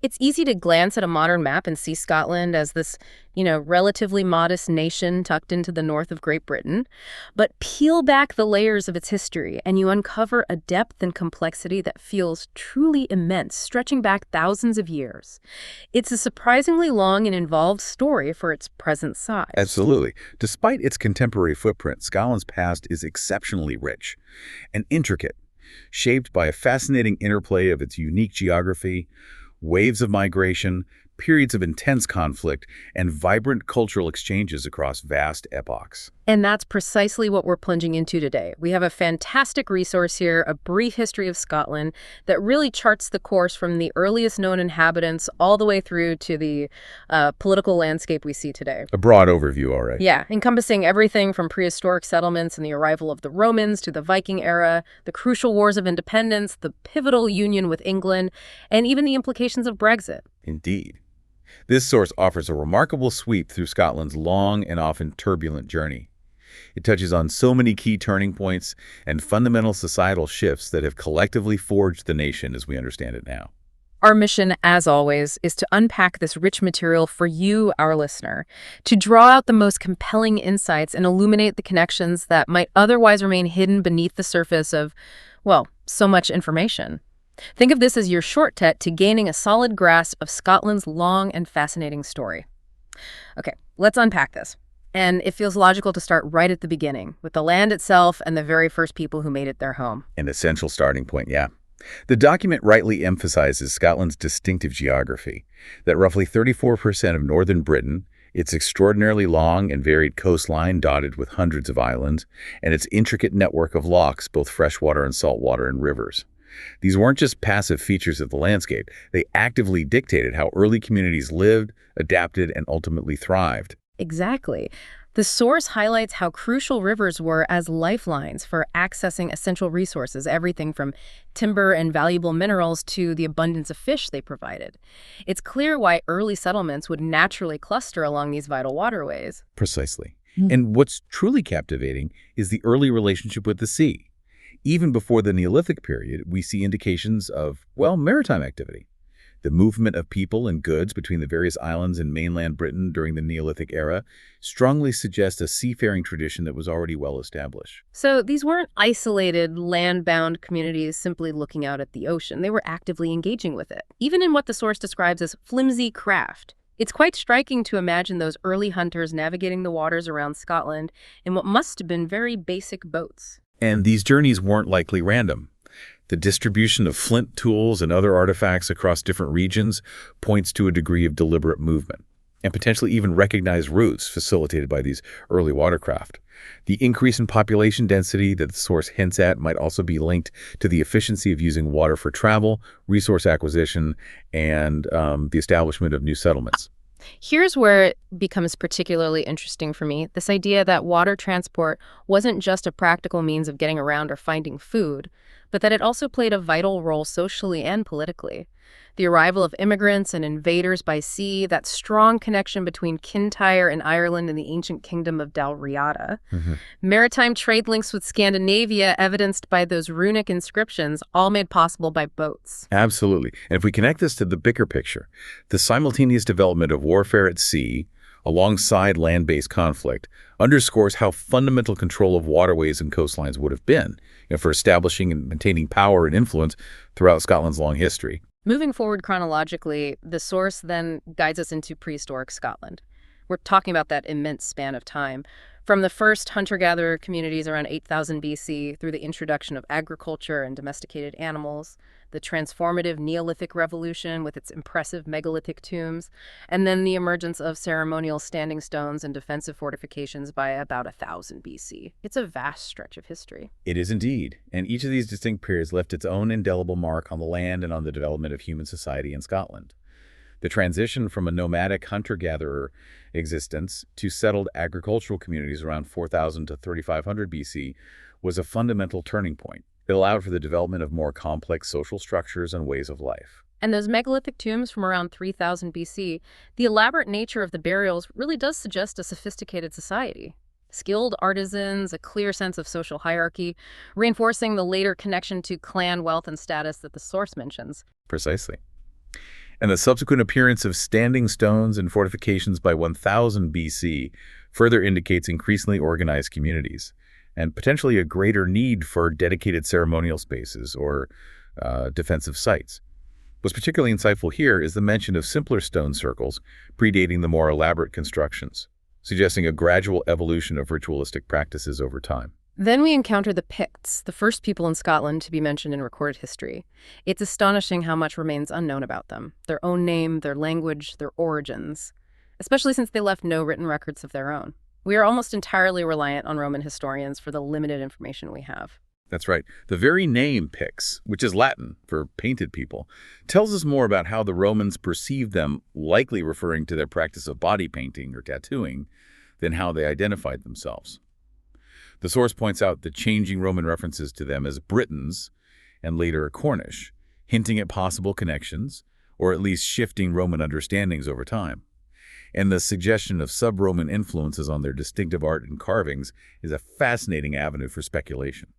It's easy to glance at a modern map and see Scotland as this, relatively modest nation tucked into the north of Great Britain. But peel back the layers of its history, and you uncover a depth and complexity that feels truly immense, stretching back thousands of years. It's a surprisingly long and involved story for its present size. Absolutely. Despite its contemporary footprint, Scotland's past is exceptionally rich and intricate, shaped by a fascinating interplay of its unique geography, waves of migration, periods of intense conflict, and vibrant cultural exchanges across vast epochs. And that's precisely what we're plunging into today. We have a fantastic resource here, A Brief History of Scotland, that really charts the course from the earliest known inhabitants all the way through to the political landscape we see today. A broad overview, all right. Yeah, encompassing everything from prehistoric settlements and the arrival of the Romans to the Viking era, the crucial wars of independence, the pivotal union with England, and even the implications of Brexit. Indeed. This source offers a remarkable sweep through Scotland's long and often turbulent journey. It touches on so many key turning points and fundamental societal shifts that have collectively forged the nation as we understand it now. Our mission, as always, is to unpack this rich material for you, our listener, to draw out the most compelling insights and illuminate the connections that might otherwise remain hidden beneath the surface of, well, so much information. Think of this as your shortcut to gaining a solid grasp of Scotland's long and fascinating story. Okay, let's unpack this. And it feels logical to start right at the beginning, with the land itself and the very first people who made it their home. An essential starting point, yeah. The document rightly emphasizes Scotland's distinctive geography, that roughly 34% of northern Britain, its extraordinarily long and varied coastline dotted with hundreds of islands, and its intricate network of lochs, both freshwater and saltwater, and rivers. These weren't just passive features of the landscape. They actively dictated how early communities lived, adapted, and ultimately thrived. Exactly. The source highlights how crucial rivers were as lifelines for accessing essential resources, everything from timber and valuable minerals to the abundance of fish they provided. It's clear why early settlements would naturally cluster along these vital waterways. Precisely. And what's truly captivating is the early relationship with the sea. Even before the Neolithic period, we see indications of, well, maritime activity. The movement of people and goods between the various islands in mainland Britain during the Neolithic era strongly suggests a seafaring tradition that was already well established. So these weren't isolated, land-bound communities simply looking out at the ocean. They were actively engaging with it, even in what the source describes as flimsy craft. It's quite striking to imagine those early hunters navigating the waters around Scotland in what must have been very basic boats. And these journeys weren't likely random. The distribution of flint tools and other artifacts across different regions points to a degree of deliberate movement, and potentially even recognized routes facilitated by these early watercraft. The increase in population density that the source hints at might also be linked to the efficiency of using water for travel, resource acquisition, and the establishment of new settlements. Here's where it becomes particularly interesting for me, this idea that water transport wasn't just a practical means of getting around or finding food, but that it also played a vital role socially and politically. The arrival of immigrants and invaders by sea, that strong connection between Kintyre and Ireland and the ancient kingdom of Dalriada, maritime trade links with Scandinavia evidenced by those runic inscriptions, all made possible by boats. Absolutely. And if we connect this to the bigger picture, the simultaneous development of warfare at sea alongside land-based conflict underscores how fundamental control of waterways and coastlines would have been for establishing and maintaining power and influence throughout Scotland's long history. Moving forward chronologically, the source then guides us into prehistoric Scotland. We're talking about that immense span of time, from the first hunter-gatherer communities around 8000 BC through the introduction of agriculture and domesticated animals, the transformative Neolithic revolution with its impressive megalithic tombs, and then the emergence of ceremonial standing stones and defensive fortifications by about 1000 BC. It's a vast stretch of history. It is indeed, and each of these distinct periods left its own indelible mark on the land and on the development of human society in Scotland. The transition from a nomadic hunter-gatherer existence to settled agricultural communities around 4000 to 3500 BC was a fundamental turning point. It allowed for the development of more complex social structures and ways of life. And those megalithic tombs from around 3000 BC, the elaborate nature of the burials really does suggest a sophisticated society. Skilled artisans, a clear sense of social hierarchy, reinforcing the later connection to clan wealth and status that the source mentions. Precisely. And the subsequent appearance of standing stones and fortifications by 1000 BC further indicates increasingly organized communities and potentially a greater need for dedicated ceremonial spaces or defensive sites. What's particularly insightful here is the mention of simpler stone circles predating the more elaborate constructions, suggesting a gradual evolution of ritualistic practices over time. Then we encounter the Picts, the first people in Scotland to be mentioned in recorded history. It's astonishing how much remains unknown about them, their own name, their language, their origins, especially since they left no written records of their own. We are almost entirely reliant on Roman historians for the limited information we have. That's right. The very name Picts, which is Latin for painted people, tells us more about how the Romans perceived them, likely referring to their practice of body painting or tattooing, than how they identified themselves. The source points out the changing Roman references to them as Britons and later Cornish, hinting at possible connections, or at least shifting Roman understandings over time. And the suggestion of sub-Roman influences on their distinctive art and carvings is a fascinating avenue for speculation.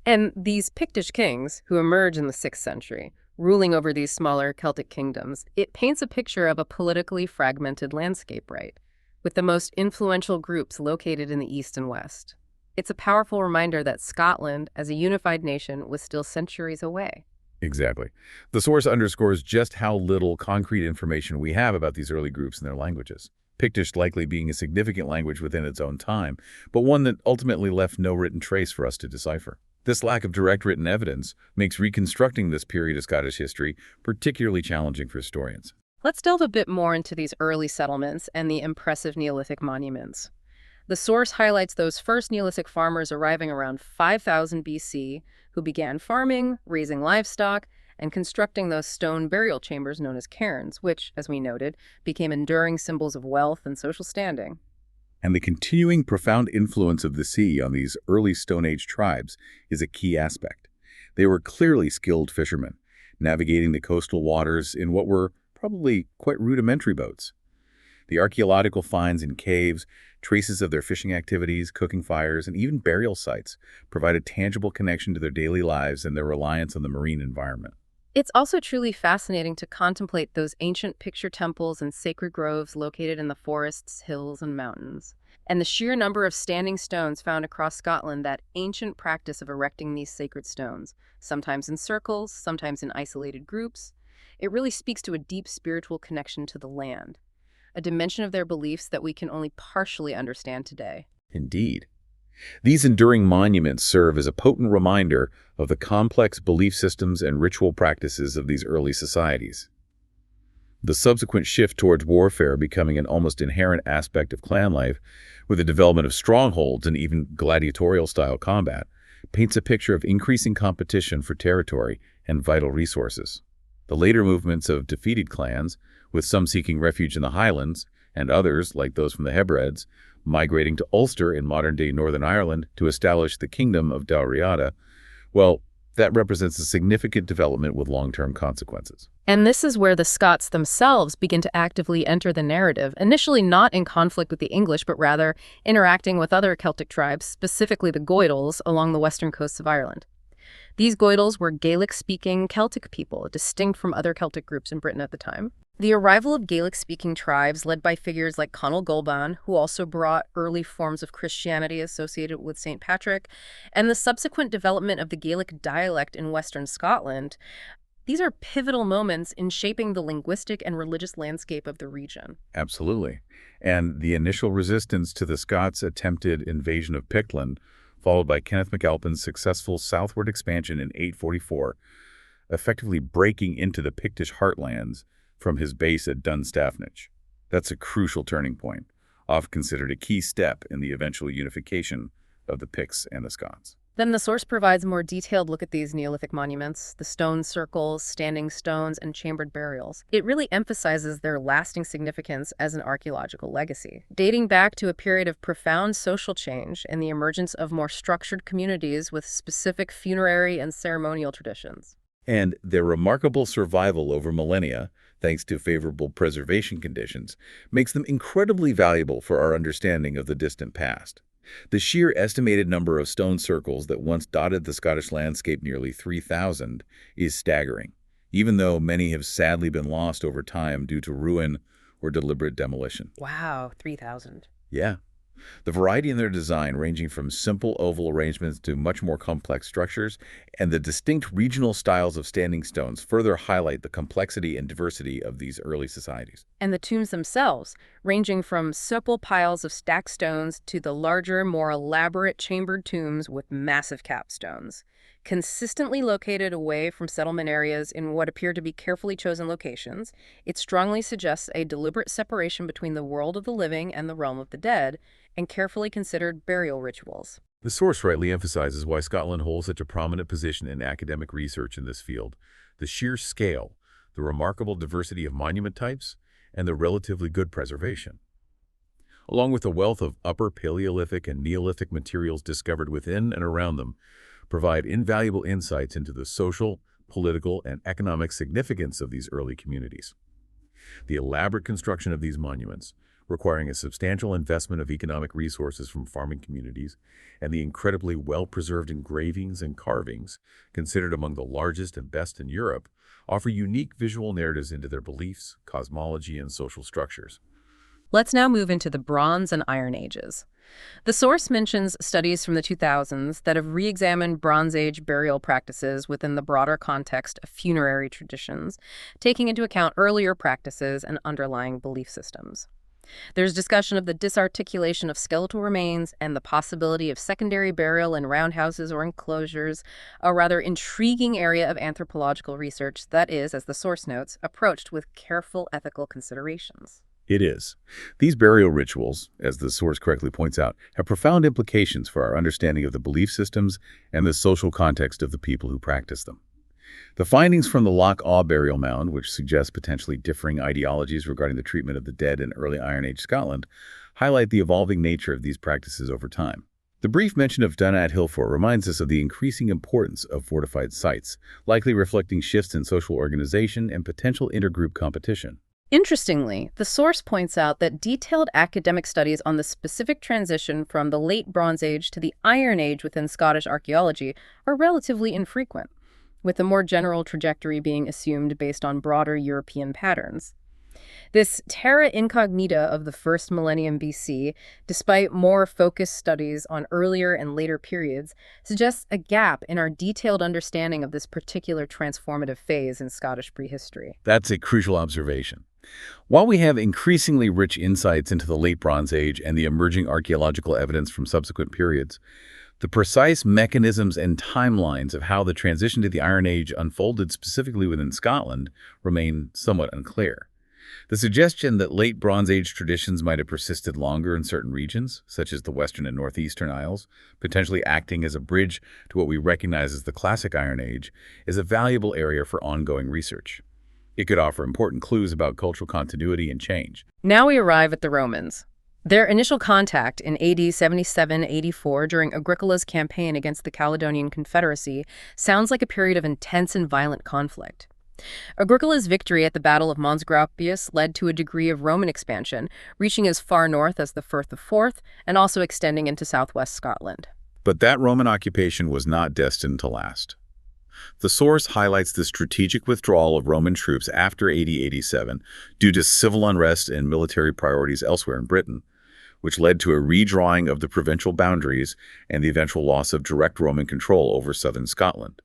And these Pictish kings, who emerge in the 6th century, ruling over these smaller Celtic kingdoms, it paints a picture of a politically fragmented landscape, right? With the most influential groups located in the east and west. It's a powerful reminder that Scotland, as a unified nation, was still centuries away. Exactly. The source underscores just how little concrete information we have about these early groups and their languages. Pictish likely being a significant language within its own time, but one that ultimately left no written trace for us to decipher. This lack of direct written evidence makes reconstructing this period of Scottish history particularly challenging for historians. Let's delve a bit more into these early settlements and the impressive Neolithic monuments. The source highlights those first Neolithic farmers arriving around 5000 BC who began farming, raising livestock, and constructing those stone burial chambers known as cairns, which, as we noted, became enduring symbols of wealth and social standing. And the continuing profound influence of the sea on these early Stone Age tribes is a key aspect. They were clearly skilled fishermen, navigating the coastal waters in what were probably quite rudimentary boats. The archaeological finds in caves, traces of their fishing activities, cooking fires, and even burial sites provide a tangible connection to their daily lives and their reliance on the marine environment. It's also truly fascinating to contemplate those ancient picture temples and sacred groves located in the forests, hills, and mountains. And the sheer number of standing stones found across Scotland, that ancient practice of erecting these sacred stones, sometimes in circles, sometimes in isolated groups. It really speaks to a deep spiritual connection to the land, a dimension of their beliefs that we can only partially understand today. Indeed. These enduring monuments serve as a potent reminder of the complex belief systems and ritual practices of these early societies. The subsequent shift towards warfare becoming an almost inherent aspect of clan life, with the development of strongholds and even gladiatorial-style combat, paints a picture of increasing competition for territory and vital resources. The later movements of defeated clans, with some seeking refuge in the Highlands, and others, like those from the Hebrides, migrating to Ulster in modern-day Northern Ireland to establish the Kingdom of Dalriada, well, that represents a significant development with long-term consequences. And this is where the Scots themselves begin to actively enter the narrative, initially not in conflict with the English, but rather interacting with other Celtic tribes, specifically the Goidels, along the western coasts of Ireland. These Goidels were Gaelic-speaking Celtic people, distinct from other Celtic groups in Britain at the time. The arrival of Gaelic-speaking tribes, led by figures like Conall Gulban, who also brought early forms of Christianity associated with St. Patrick, and the subsequent development of the Gaelic dialect in Western Scotland, these are pivotal moments in shaping the linguistic and religious landscape of the region. Absolutely. And the initial resistance to the Scots' attempted invasion of Pictland, followed by Kenneth MacAlpin's successful southward expansion in 844, effectively breaking into the Pictish heartlands from his base at Dunstaffnage. That's a crucial turning point, often considered a key step in the eventual unification of the Picts and the Scots. Then the source provides a more detailed look at these Neolithic monuments, the stone circles, standing stones, and chambered burials. It really emphasizes their lasting significance as an archaeological legacy, dating back to a period of profound social change and the emergence of more structured communities with specific funerary and ceremonial traditions. And their remarkable survival over millennia, thanks to favorable preservation conditions, makes them incredibly valuable for our understanding of the distant past. The sheer estimated number of stone circles that once dotted the Scottish landscape, nearly 3,000, is staggering, even though many have sadly been lost over time due to ruin or deliberate demolition. Wow, 3,000. Yeah. The variety in their design, ranging from simple oval arrangements to much more complex structures, and the distinct regional styles of standing stones further highlight the complexity and diversity of these early societies. And the tombs themselves, ranging from simple piles of stacked stones to the larger, more elaborate chambered tombs with massive capstones. Consistently located away from settlement areas in what appear to be carefully chosen locations, it strongly suggests a deliberate separation between the world of the living and the realm of the dead, and carefully considered burial rituals. The source rightly emphasizes why Scotland holds such a prominent position in academic research in this field: the sheer scale, the remarkable diversity of monument types, and the relatively good preservation. Along with the wealth of Upper Paleolithic and Neolithic materials discovered within and around them, provide invaluable insights into the social, political, and economic significance of these early communities. The elaborate construction of these monuments, requiring a substantial investment of economic resources from farming communities, and the incredibly well-preserved engravings and carvings, considered among the largest and best in Europe, offer unique visual narratives into their beliefs, cosmology, and social structures. Let's now move into the Bronze and Iron Ages. The source mentions studies from the 2000s that have re-examined Bronze Age burial practices within the broader context of funerary traditions, taking into account earlier practices and underlying belief systems. There's discussion of the disarticulation of skeletal remains and the possibility of secondary burial in roundhouses or enclosures, a rather intriguing area of anthropological research that is, as the source notes, approached with careful ethical considerations. It is. These burial rituals, as the source correctly points out, have profound implications for our understanding of the belief systems and the social context of the people who practice them. The findings from the Loch Awe burial mound, which suggests potentially differing ideologies regarding the treatment of the dead in early Iron Age Scotland, highlight the evolving nature of these practices over time. The brief mention of Dunat Hillfort reminds us of the increasing importance of fortified sites, likely reflecting shifts in social organization and potential intergroup competition. Interestingly, the source points out that detailed academic studies on the specific transition from the late Bronze Age to the Iron Age within Scottish archaeology are relatively infrequent, with a more general trajectory being assumed based on broader European patterns. This terra incognita of the first millennium BC, despite more focused studies on earlier and later periods, suggests a gap in our detailed understanding of this particular transformative phase in Scottish prehistory. That's a crucial observation. While we have increasingly rich insights into the late Bronze Age and the emerging archaeological evidence from subsequent periods, the precise mechanisms and timelines of how the transition to the Iron Age unfolded specifically within Scotland remain somewhat unclear. The suggestion that late Bronze Age traditions might have persisted longer in certain regions, such as the Western and Northeastern Isles, potentially acting as a bridge to what we recognize as the Classic Iron Age, is a valuable area for ongoing research. It could offer important clues about cultural continuity and change. Now we arrive at the Romans. Their initial contact in AD 77-84 during Agricola's campaign against the Caledonian Confederacy sounds like a period of intense and violent conflict. Agricola's victory at the Battle of Mons Graupius led to a degree of Roman expansion, reaching as far north as the Firth of Forth and also extending into southwest Scotland. But that Roman occupation was not destined to last. The source highlights the strategic withdrawal of Roman troops after AD 87 due to civil unrest and military priorities elsewhere in Britain, which led to a redrawing of the provincial boundaries and the eventual loss of direct Roman control over southern Scotland.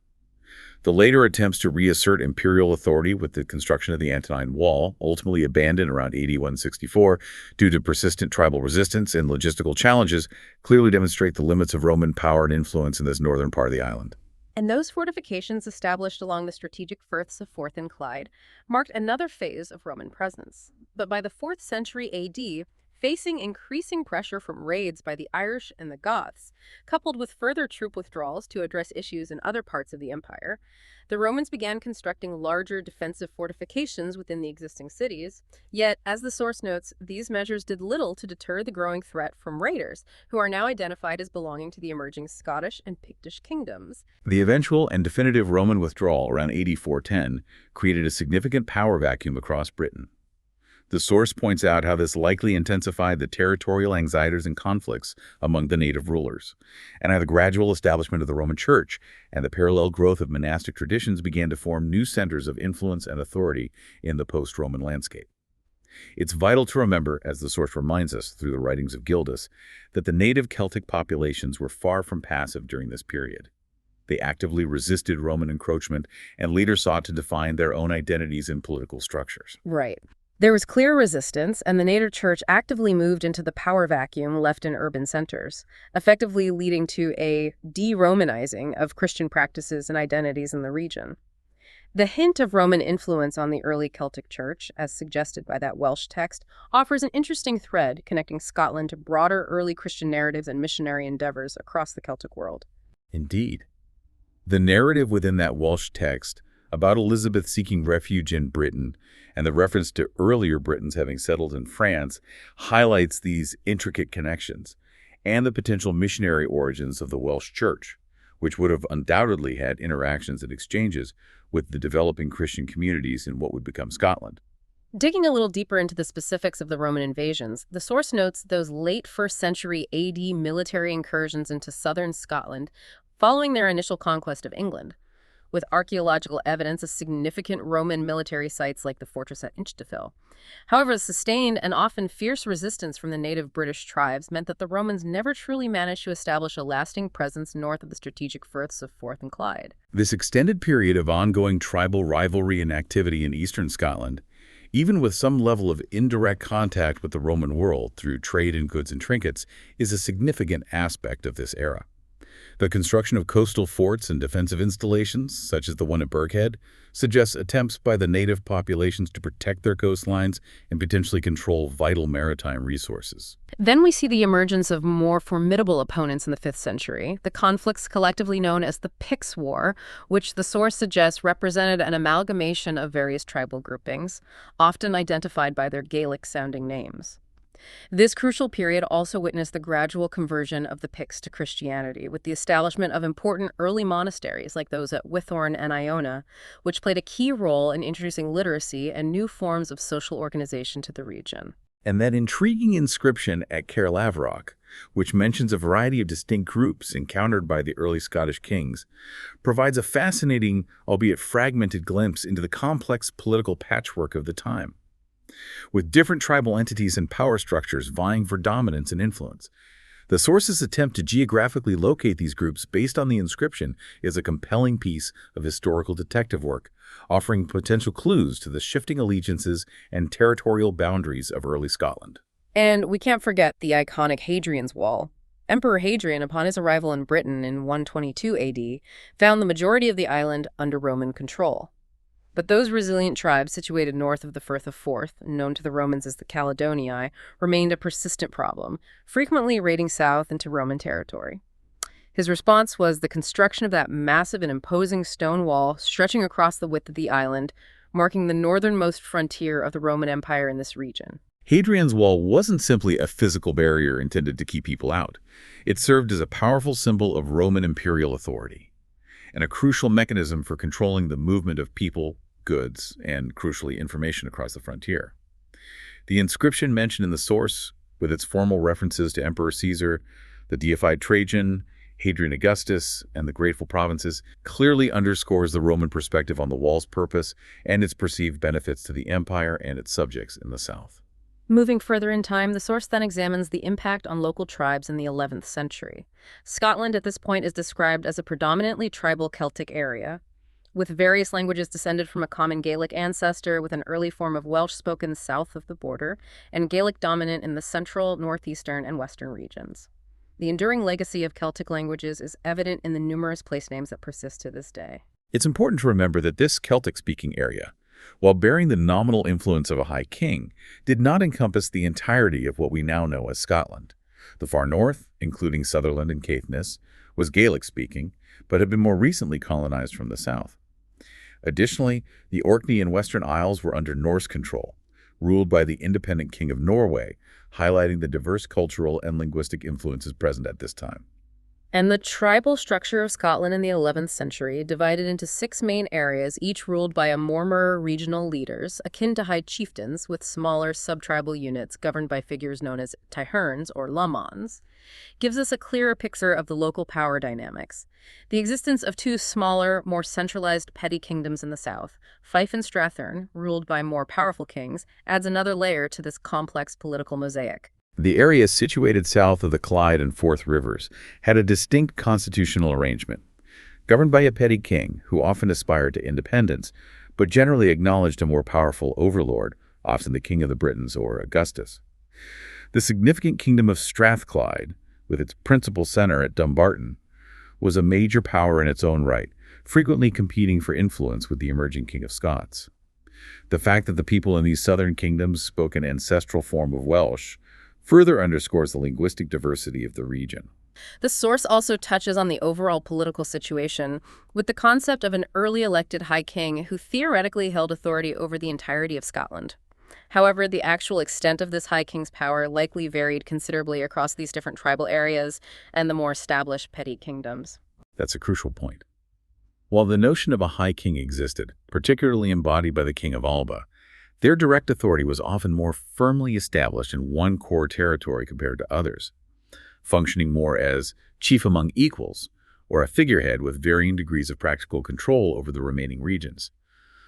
The later attempts to reassert imperial authority with the construction of the Antonine Wall, ultimately abandoned around AD 164 due to persistent tribal resistance and logistical challenges, clearly demonstrate the limits of Roman power and influence in this northern part of the island. And those fortifications established along the strategic firths of Forth and Clyde marked another phase of Roman presence. But by the 4th century AD, facing increasing pressure from raids by the Irish and the Goths, coupled with further troop withdrawals to address issues in other parts of the empire, the Romans began constructing larger defensive fortifications within the existing cities. Yet, as the source notes, these measures did little to deter the growing threat from raiders, who are now identified as belonging to the emerging Scottish and Pictish kingdoms. The eventual and definitive Roman withdrawal around AD 410 created a significant power vacuum across Britain. The source points out how this likely intensified the territorial anxieties and conflicts among the native rulers, and how the gradual establishment of the Roman Church and the parallel growth of monastic traditions began to form new centers of influence and authority in the post-Roman landscape. It's vital to remember, as the source reminds us through the writings of Gildas, that the native Celtic populations were far from passive during this period. They actively resisted Roman encroachment and later sought to define their own identities and political structures. Right. There was clear resistance, and the native church actively moved into the power vacuum left in urban centers, effectively leading to a de-Romanizing of Christian practices and identities in the region. The hint of Roman influence on the early Celtic church, as suggested by that Welsh text, offers an interesting thread connecting Scotland to broader early Christian narratives and missionary endeavors across the Celtic world. Indeed. The narrative within that Welsh text about Elizabeth seeking refuge in Britain and the reference to earlier Britons having settled in France highlights these intricate connections and the potential missionary origins of the Welsh church, which would have undoubtedly had interactions and exchanges with the developing Christian communities in what would become Scotland. Digging a little deeper into the specifics of the Roman invasions, the source notes those late 1st century AD military incursions into southern Scotland following their initial conquest of England, with archaeological evidence of significant Roman military sites like the fortress at Inchtaffil. However, the sustained and often fierce resistance from the native British tribes meant that the Romans never truly managed to establish a lasting presence north of the strategic firths of Forth and Clyde. This extended period of ongoing tribal rivalry and activity in eastern Scotland, even with some level of indirect contact with the Roman world through trade in goods and trinkets, is a significant aspect of this era. The construction of coastal forts and defensive installations, such as the one at Birkhead, suggests attempts by the native populations to protect their coastlines and potentially control vital maritime resources. Then we see the emergence of more formidable opponents in the 5th century, the conflicts collectively known as the Picts War, which the source suggests represented an amalgamation of various tribal groupings, often identified by their Gaelic-sounding names. This crucial period also witnessed the gradual conversion of the Picts to Christianity, with the establishment of important early monasteries like those at Whithorn and Iona, which played a key role in introducing literacy and new forms of social organization to the region. And that intriguing inscription at Caerlaverock, which mentions a variety of distinct groups encountered by the early Scottish kings, provides a fascinating, albeit fragmented glimpse into the complex political patchwork of the time. With different tribal entities and power structures vying for dominance and influence, the source's attempt to geographically locate these groups based on the inscription is a compelling piece of historical detective work, offering potential clues to the shifting allegiances and territorial boundaries of early Scotland. And we can't forget the iconic Hadrian's Wall. Emperor Hadrian, upon his arrival in Britain in 122 AD, found the majority of the island under Roman control. But those resilient tribes situated north of the Firth of Forth, known to the Romans as the Caledonii, remained a persistent problem, frequently raiding south into Roman territory. His response was the construction of that massive and imposing stone wall stretching across the width of the island, marking the northernmost frontier of the Roman Empire in this region. Hadrian's Wall wasn't simply a physical barrier intended to keep people out. It served as a powerful symbol of Roman imperial authority, and a crucial mechanism for controlling the movement of people, goods, and, crucially, information across the frontier. The inscription mentioned in the source, with its formal references to Emperor Caesar, the deified Trajan, Hadrian Augustus, and the grateful provinces, clearly underscores the Roman perspective on the wall's purpose and its perceived benefits to the empire and its subjects in the south. Moving further in time, the source then examines the impact on local tribes in the 11th century. Scotland at this point is described as a predominantly tribal Celtic area, with various languages descended from a common Gaelic ancestor, with an early form of Welsh spoken south of the border, and Gaelic dominant in the central, northeastern, and western regions. The enduring legacy of Celtic languages is evident in the numerous place names that persist to this day. It's important to remember that this Celtic-speaking area, while bearing the nominal influence of a high king, did not encompass the entirety of what we now know as Scotland. The far north, including Sutherland and Caithness, was Gaelic-speaking, but had been more recently colonized from the south. Additionally, the Orkney and Western Isles were under Norse control, ruled by the independent King of Norway, highlighting the diverse cultural and linguistic influences present at this time. And the tribal structure of Scotland in the 11th century divided into 6 main areas, each ruled by a more regional leaders, akin to high chieftains, with smaller sub-tribal units governed by figures known as taherns or lamans, gives us a clearer picture of the local power dynamics. The existence of 2 smaller, more centralized petty kingdoms in the south, Fife and Strathearn, ruled by more powerful kings, adds another layer to this complex political mosaic. The area situated south of the Clyde and Forth rivers had a distinct constitutional arrangement, governed by a petty king who often aspired to independence, but generally acknowledged a more powerful overlord, often the King of the Britons or Augustus. The significant kingdom of Strathclyde, with its principal center at Dumbarton, was a major power in its own right, frequently competing for influence with the emerging King of Scots. The fact that the people in these southern kingdoms spoke an ancestral form of Welsh further underscores the linguistic diversity of the region. The source also touches on the overall political situation, with the concept of an early elected High King who theoretically held authority over the entirety of Scotland. However, the actual extent of this High King's power likely varied considerably across these different tribal areas and the more established petty kingdoms. That's a crucial point. While the notion of a High King existed, particularly embodied by the King of Alba, their direct authority was often more firmly established in one core territory compared to others, functioning more as chief among equals, or a figurehead with varying degrees of practical control over the remaining regions.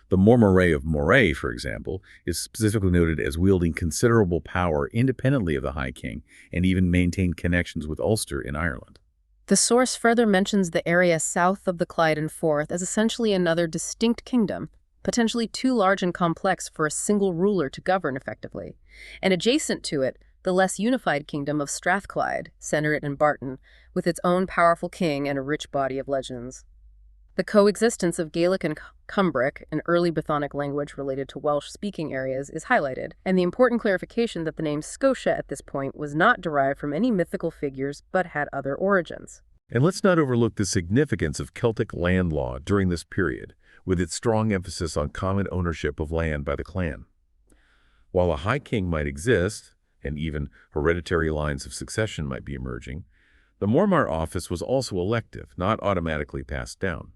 The Moray of Moray, for example, is specifically noted as wielding considerable power independently of the High King and even maintained connections with Ulster in Ireland. The source further mentions the area south of the Clyde and Forth as essentially another distinct kingdom, potentially too large and complex for a single ruler to govern effectively. And adjacent to it, the less unified kingdom of Strathclyde, centered in Barton, with its own powerful king and a rich body of legends. The coexistence of Gaelic and Cumbric, an early Brythonic language related to Welsh-speaking areas, is highlighted, and the important clarification that the name Scotia at this point was not derived from any mythical figures but had other origins. And let's not overlook the significance of Celtic land law during this period, with its strong emphasis on common ownership of land by the clan. While a High King might exist, and even hereditary lines of succession might be emerging, the Mormaer office was also elective, not automatically passed down.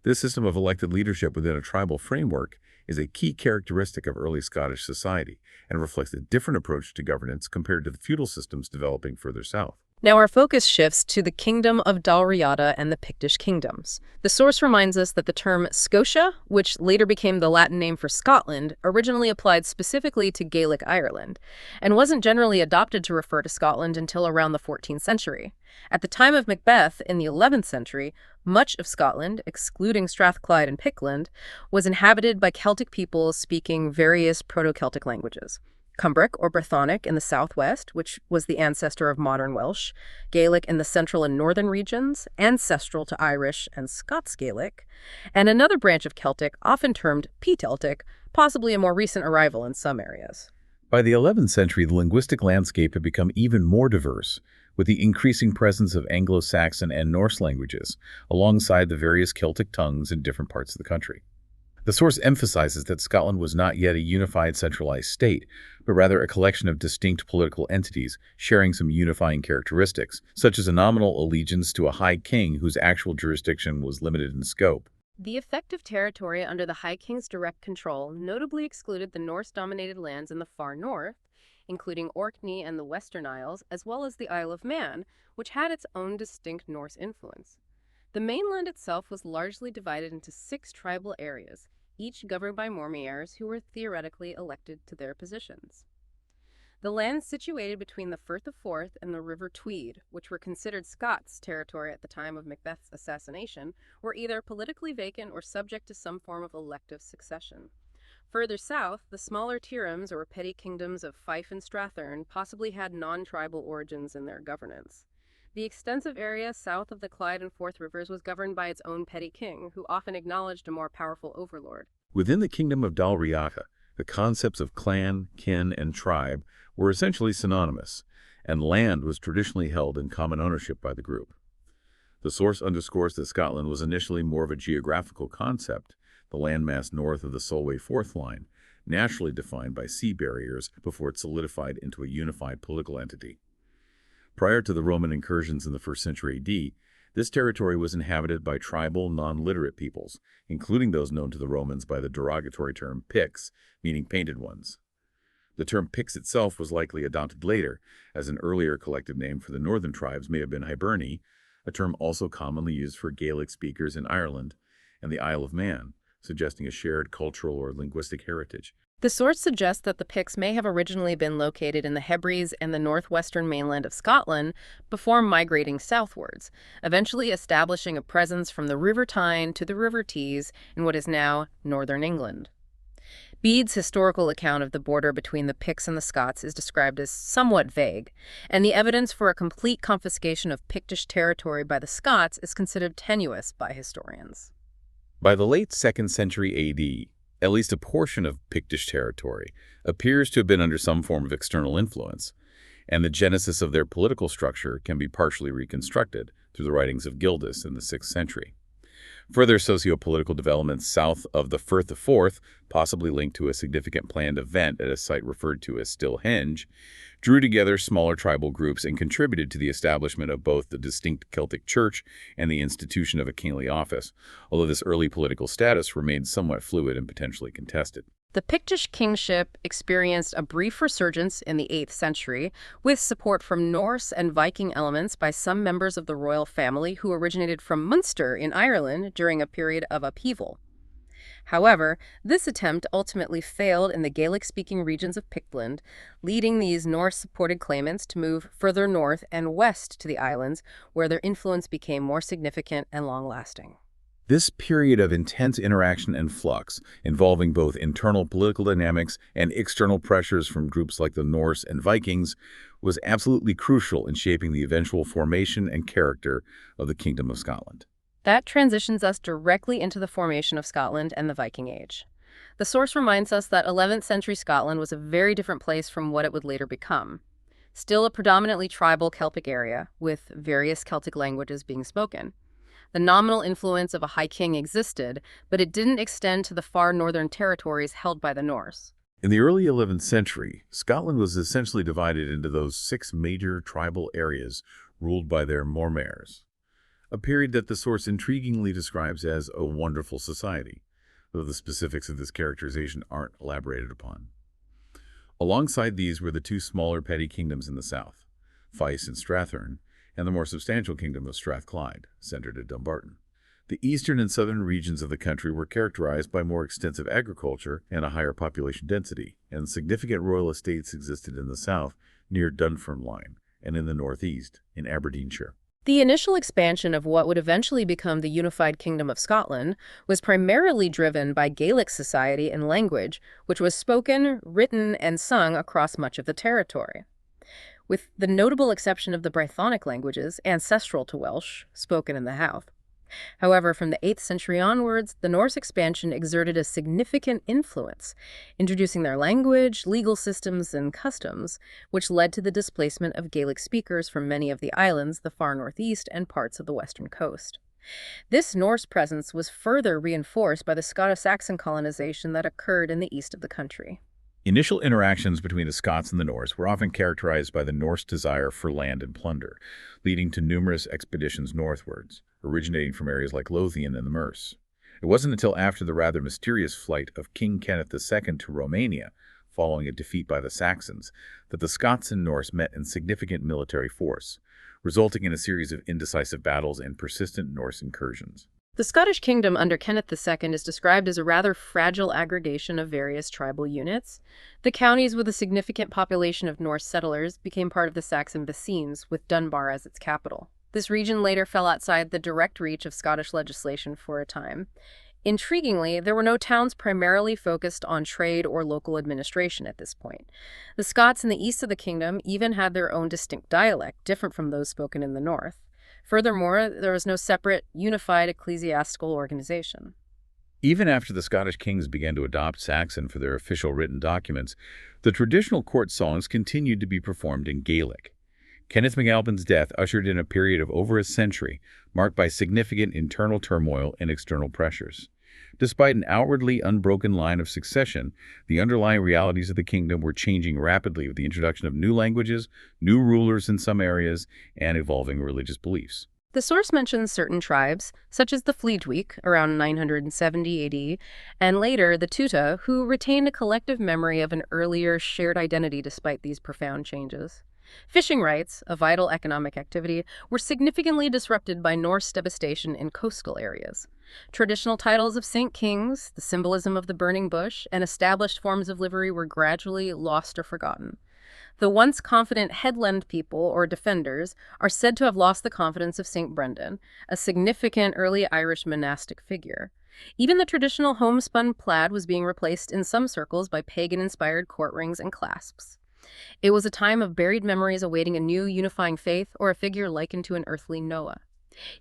This system of elected leadership within a tribal framework is a key characteristic of early Scottish society and reflects a different approach to governance compared to the feudal systems developing further south. Now our focus shifts to the Kingdom of Dalriada and the Pictish kingdoms. The source reminds us that the term Scotia, which later became the Latin name for Scotland, originally applied specifically to Gaelic Ireland, and wasn't generally adopted to refer to Scotland until around the 14th century. At the time of Macbeth, in the 11th century, much of Scotland, excluding Strathclyde and Pictland, was inhabited by Celtic peoples speaking various Proto-Celtic languages. Cumbric or Brythonic in the southwest, which was the ancestor of modern Welsh, Gaelic in the central and northern regions, ancestral to Irish and Scots Gaelic, and another branch of Celtic, often termed P-Celtic, possibly a more recent arrival in some areas. By the 11th century, the linguistic landscape had become even more diverse, with the increasing presence of Anglo-Saxon and Norse languages, alongside the various Celtic tongues in different parts of the country. The source emphasizes that Scotland was not yet a unified centralized state, but rather a collection of distinct political entities sharing some unifying characteristics, such as a nominal allegiance to a High King whose actual jurisdiction was limited in scope. The effective territory under the High King's direct control notably excluded the Norse-dominated lands in the far north, including Orkney and the Western Isles, as well as the Isle of Man, which had its own distinct Norse influence. The mainland itself was largely divided into 6 tribal areas, each governed by Mormaers who were theoretically elected to their positions. The lands situated between the Firth of Forth and the River Tweed, which were considered Scots territory at the time of Macbeth's assassination, were either politically vacant or subject to some form of elective succession. Further south, the smaller tiroms or petty kingdoms of Fife and Strathearn possibly had non-tribal origins in their governance. The extensive area south of the Clyde and Forth rivers was governed by its own petty king, who often acknowledged a more powerful overlord. Within the Kingdom of Dalriada, the concepts of clan, kin, and tribe were essentially synonymous, and land was traditionally held in common ownership by the group. The source underscores that Scotland was initially more of a geographical concept, the landmass north of the Solway Forth line, naturally defined by sea barriers before it solidified into a unified political entity. Prior to the Roman incursions in the 1st century AD, this territory was inhabited by tribal, non-literate peoples, including those known to the Romans by the derogatory term Picts, meaning painted ones. The term Picts itself was likely adopted later, as an earlier collective name for the northern tribes may have been Hiberni, a term also commonly used for Gaelic speakers in Ireland and the Isle of Man, suggesting a shared cultural or linguistic heritage. The source suggests that the Picts may have originally been located in the Hebrides and the northwestern mainland of Scotland before migrating southwards, eventually establishing a presence from the River Tyne to the River Tees in what is now northern England. Bede's historical account of the border between the Picts and the Scots is described as somewhat vague, and the evidence for a complete confiscation of Pictish territory by the Scots is considered tenuous by historians. By the late 2nd century AD, at least a portion of Pictish territory appears to have been under some form of external influence, and the genesis of their political structure can be partially reconstructed through the writings of Gildas in the 6th century. Further socio-political developments south of the Firth of Forth, possibly linked to a significant planned event at a site referred to as Stilhenge, drew together smaller tribal groups and contributed to the establishment of both the distinct Celtic church and the institution of a kingly office, although this early political status remained somewhat fluid and potentially contested. The Pictish kingship experienced a brief resurgence in the 8th century, with support from Norse and Viking elements by some members of the royal family who originated from Munster in Ireland during a period of upheaval. However, this attempt ultimately failed in the Gaelic-speaking regions of Pictland, leading these Norse-supported claimants to move further north and west to the islands, where their influence became more significant and long-lasting. This period of intense interaction and flux, involving both internal political dynamics and external pressures from groups like the Norse and Vikings, was absolutely crucial in shaping the eventual formation and character of the Kingdom of Scotland. That transitions us directly into the formation of Scotland and the Viking Age. The source reminds us that 11th century Scotland was a very different place from what it would later become. Still a predominantly tribal Celtic area, with various Celtic languages being spoken. The nominal influence of a high king existed, but it didn't extend to the far northern territories held by the Norse. In the early 11th century, Scotland was essentially divided into those 6 major tribal areas ruled by their mormaers, a period that the source intriguingly describes as a wonderful society, though the specifics of this characterization aren't elaborated upon. Alongside these were the 2 smaller petty kingdoms in the south, Fife and Strathearn, and the more substantial kingdom of Strathclyde, centered at Dumbarton. The eastern and southern regions of the country were characterized by more extensive agriculture and a higher population density, and significant royal estates existed in the south near Dunfermline and in the northeast in Aberdeenshire. The initial expansion of what would eventually become the unified Kingdom of Scotland was primarily driven by Gaelic society and language, which was spoken, written, and sung across much of the territory. With the notable exception of the Brythonic languages, ancestral to Welsh, spoken in the Howth. However, from the 8th century onwards, the Norse expansion exerted a significant influence, introducing their language, legal systems, and customs, which led to the displacement of Gaelic speakers from many of the islands, the far northeast, and parts of the western coast. This Norse presence was further reinforced by the Scoto-Saxon colonization that occurred in the east of the country. Initial interactions between the Scots and the Norse were often characterized by the Norse desire for land and plunder, leading to numerous expeditions northwards, originating from areas like Lothian and the Merse. It wasn't until after the rather mysterious flight of King Kenneth II to Romania, following a defeat by the Saxons, that the Scots and Norse met in significant military force, resulting in a series of indecisive battles and persistent Norse incursions. The Scottish kingdom under Kenneth II is described as a rather fragile aggregation of various tribal units. The counties with a significant population of Norse settlers became part of the Saxon Vaccines, with Dunbar as its capital. This region later fell outside the direct reach of Scottish legislation for a time. Intriguingly, there were no towns primarily focused on trade or local administration at this point. The Scots in the east of the kingdom even had their own distinct dialect, different from those spoken in the north. Furthermore, there was no separate, unified ecclesiastical organization. Even after the Scottish kings began to adopt Saxon for their official written documents, the traditional court songs continued to be performed in Gaelic. Kenneth MacAlpin's death ushered in a period of over a century, marked by significant internal turmoil and external pressures. Despite an outwardly unbroken line of succession, the underlying realities of the kingdom were changing rapidly with the introduction of new languages, new rulers in some areas, and evolving religious beliefs. The source mentions certain tribes, such as the Fleetweek around 970 AD, and later the Tuta, who retained a collective memory of an earlier shared identity despite these profound changes. Fishing rights, a vital economic activity, were significantly disrupted by Norse devastation in coastal areas. Traditional titles of Saint Kings, the symbolism of the burning bush, and established forms of livery were gradually lost or forgotten. The once confident headland people, or defenders, are said to have lost the confidence of St. Brendan, a significant early Irish monastic figure. Even the traditional homespun plaid was being replaced in some circles by pagan-inspired court rings and clasps. It was a time of buried memories awaiting a new unifying faith or a figure likened to an earthly Noah.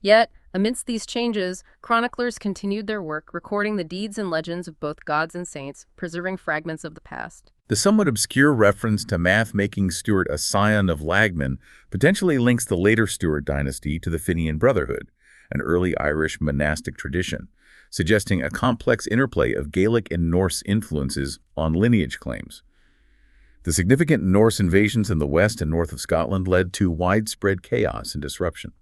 Yet, amidst these changes, chroniclers continued their work, recording the deeds and legends of both gods and saints, preserving fragments of the past. The somewhat obscure reference to math-making Stuart, a scion of Lagman, potentially links the later Stuart dynasty to the Fenian Brotherhood, an early Irish monastic tradition, suggesting a complex interplay of Gaelic and Norse influences on lineage claims. The significant Norse invasions in the west and north of Scotland led to widespread chaos and disruption.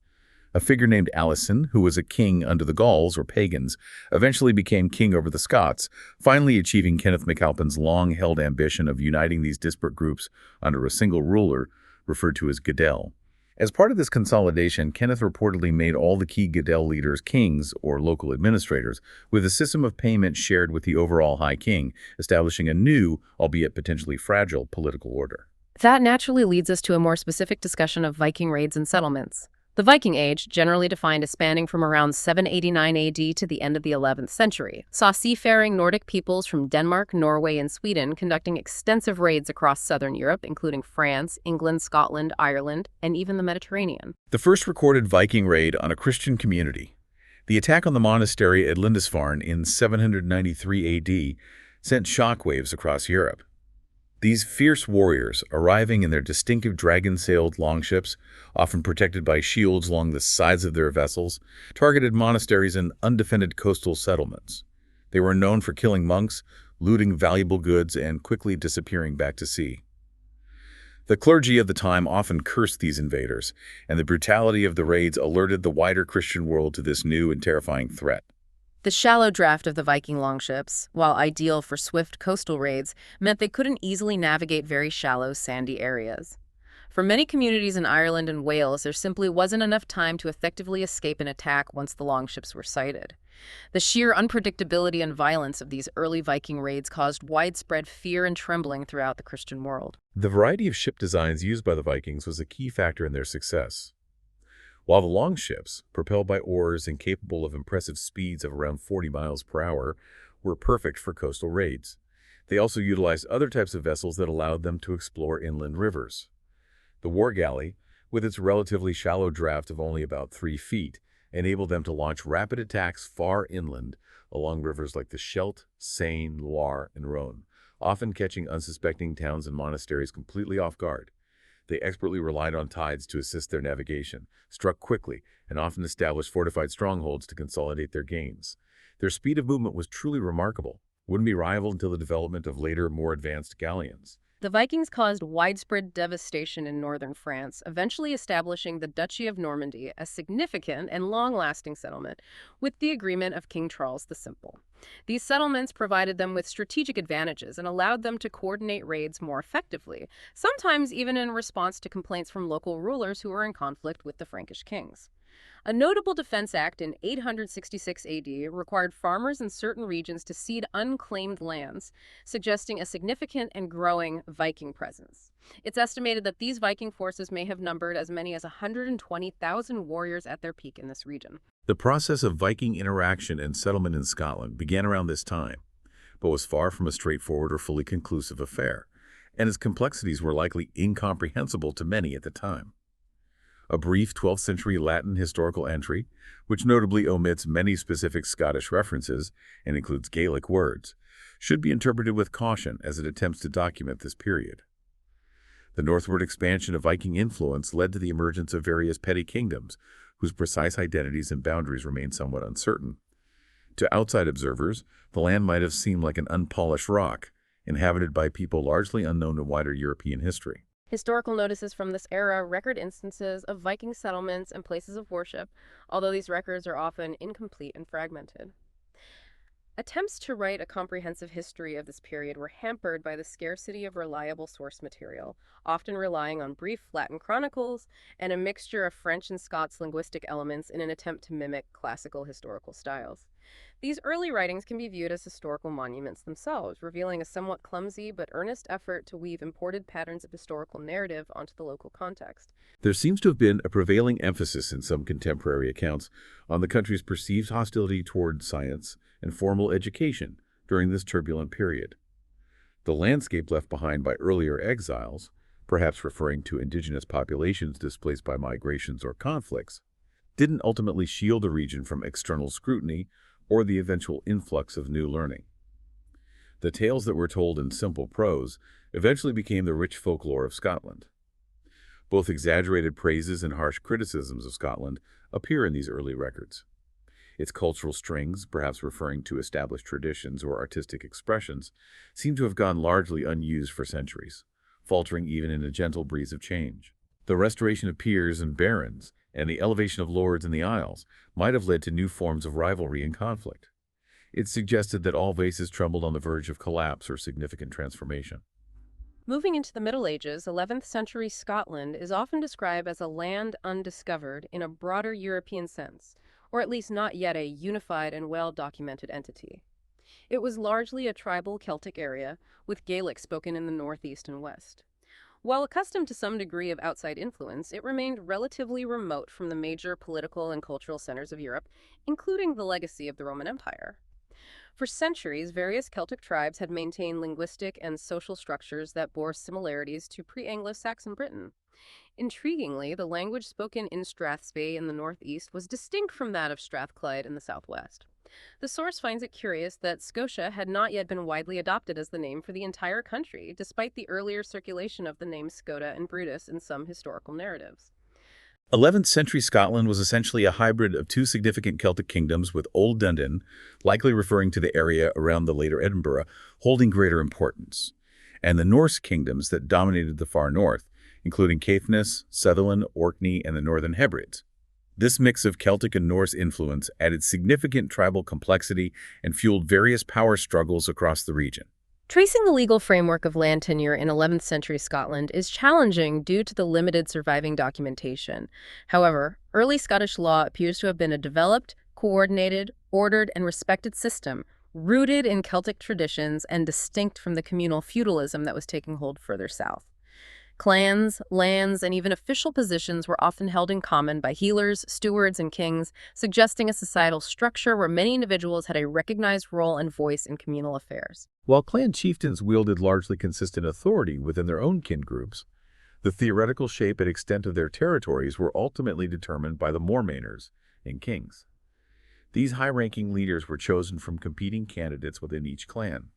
A figure named Alison, who was a king under the Gauls, or pagans, eventually became king over the Scots, finally achieving Kenneth MacAlpin's long-held ambition of uniting these disparate groups under a single ruler, referred to as Gadel. As part of this consolidation, Kenneth reportedly made all the key Gadel leaders kings, or local administrators, with a system of payment shared with the overall High King, establishing a new, albeit potentially fragile, political order. That naturally leads us to a more specific discussion of Viking raids and settlements. The Viking Age, generally defined as spanning from around 789 AD to the end of the 11th century, saw seafaring Nordic peoples from Denmark, Norway, and Sweden conducting extensive raids across southern Europe, including France, England, Scotland, Ireland, and even the Mediterranean. The first recorded Viking raid on a Christian community, the attack on the monastery at Lindisfarne in 793 AD, sent shockwaves across Europe. These fierce warriors, arriving in their distinctive dragon-sailed longships, often protected by shields along the sides of their vessels, targeted monasteries and undefended coastal settlements. They were known for killing monks, looting valuable goods, and quickly disappearing back to sea. The clergy of the time often cursed these invaders, and the brutality of the raids alerted the wider Christian world to this new and terrifying threat. The shallow draft of the Viking longships, while ideal for swift coastal raids, meant they couldn't easily navigate very shallow, sandy areas. For many communities in Ireland and Wales, there simply wasn't enough time to effectively escape an attack once the longships were sighted. The sheer unpredictability and violence of these early Viking raids caused widespread fear and trembling throughout the Christian world. The variety of ship designs used by the Vikings was a key factor in their success. While the longships, propelled by oars and capable of impressive speeds of around 40 miles per hour, were perfect for coastal raids, they also utilized other types of vessels that allowed them to explore inland rivers. The war galley, with its relatively shallow draft of only about 3 feet, enabled them to launch rapid attacks far inland along rivers like the Scheldt, Seine, Loire, and Rhone, often catching unsuspecting towns and monasteries completely off guard. They expertly relied on tides to assist their navigation, struck quickly, and often established fortified strongholds to consolidate their gains. Their speed of movement was truly remarkable, wouldn't be rivaled until the development of later, more advanced galleons. The Vikings caused widespread devastation in northern France, eventually establishing the Duchy of Normandy, a significant and long-lasting settlement, with the agreement of King Charles the Simple. These settlements provided them with strategic advantages and allowed them to coordinate raids more effectively, sometimes even in response to complaints from local rulers who were in conflict with the Frankish kings. A notable defense act in 866 AD required farmers in certain regions to cede unclaimed lands, suggesting a significant and growing Viking presence. It's estimated that these Viking forces may have numbered as many as 120,000 warriors at their peak in this region. The process of Viking interaction and settlement in Scotland began around this time, but was far from a straightforward or fully conclusive affair, and its complexities were likely incomprehensible to many at the time. A brief 12th century Latin historical entry, which notably omits many specific Scottish references and includes Gaelic words, should be interpreted with caution as it attempts to document this period. The northward expansion of Viking influence led to the emergence of various petty kingdoms, whose precise identities and boundaries remain somewhat uncertain. To outside observers, the land might have seemed like an unpolished rock, inhabited by people largely unknown to wider European history. Historical notices from this era record instances of Viking settlements and places of worship, although these records are often incomplete and fragmented. Attempts to write a comprehensive history of this period were hampered by the scarcity of reliable source material, often relying on brief Latin chronicles and a mixture of French and Scots linguistic elements in an attempt to mimic classical historical styles. These early writings can be viewed as historical monuments themselves, revealing a somewhat clumsy but earnest effort to weave imported patterns of historical narrative onto the local context. There seems to have been a prevailing emphasis in some contemporary accounts on the country's perceived hostility toward science and formal education during this turbulent period. The landscape left behind by earlier exiles, perhaps referring to indigenous populations displaced by migrations or conflicts, didn't ultimately shield the region from external scrutiny or the eventual influx of new learning. The tales that were told in simple prose eventually became the rich folklore of Scotland. Both exaggerated praises and harsh criticisms of Scotland appear in these early records. Its cultural strings, perhaps referring to established traditions or artistic expressions, seem to have gone largely unused for centuries, faltering even in a gentle breeze of change. The restoration of peers and barons and the elevation of lords in the Isles might have led to new forms of rivalry and conflict. It suggested that all vases trembled on the verge of collapse or significant transformation. Moving into the Middle Ages, 11th century Scotland is often described as a land undiscovered in a broader European sense, or at least not yet a unified and well-documented entity. It was largely a tribal Celtic area, with Gaelic spoken in the northeast and west. While accustomed to some degree of outside influence, it remained relatively remote from the major political and cultural centers of Europe, including the legacy of the Roman Empire. For centuries, various Celtic tribes had maintained linguistic and social structures that bore similarities to pre-Anglo-Saxon Britain. Intriguingly, the language spoken in Strathspey in the northeast was distinct from that of Strathclyde in the southwest. The source finds it curious that Scotia had not yet been widely adopted as the name for the entire country, despite the earlier circulation of the names Scotia and Brutus in some historical narratives. 11th century Scotland was essentially a hybrid of two significant Celtic kingdoms, with Old Dundon, likely referring to the area around the later Edinburgh, holding greater importance, and the Norse kingdoms that dominated the far north, including Caithness, Sutherland, Orkney, and the Northern Hebrides. This mix of Celtic and Norse influence added significant tribal complexity and fueled various power struggles across the region. Tracing the legal framework of land tenure in 11th century Scotland is challenging due to the limited surviving documentation. However, early Scottish law appears to have been a developed, coordinated, ordered, and respected system, rooted in Celtic traditions and distinct from the communal feudalism that was taking hold further south. Clans, lands, and even official positions were often held in common by healers, stewards, and kings, suggesting a societal structure where many individuals had a recognized role and voice in communal affairs. While clan chieftains wielded largely consistent authority within their own kin groups, the theoretical shape and extent of their territories were ultimately determined by the mormainers and kings. These high-ranking leaders were chosen from competing candidates within each clan,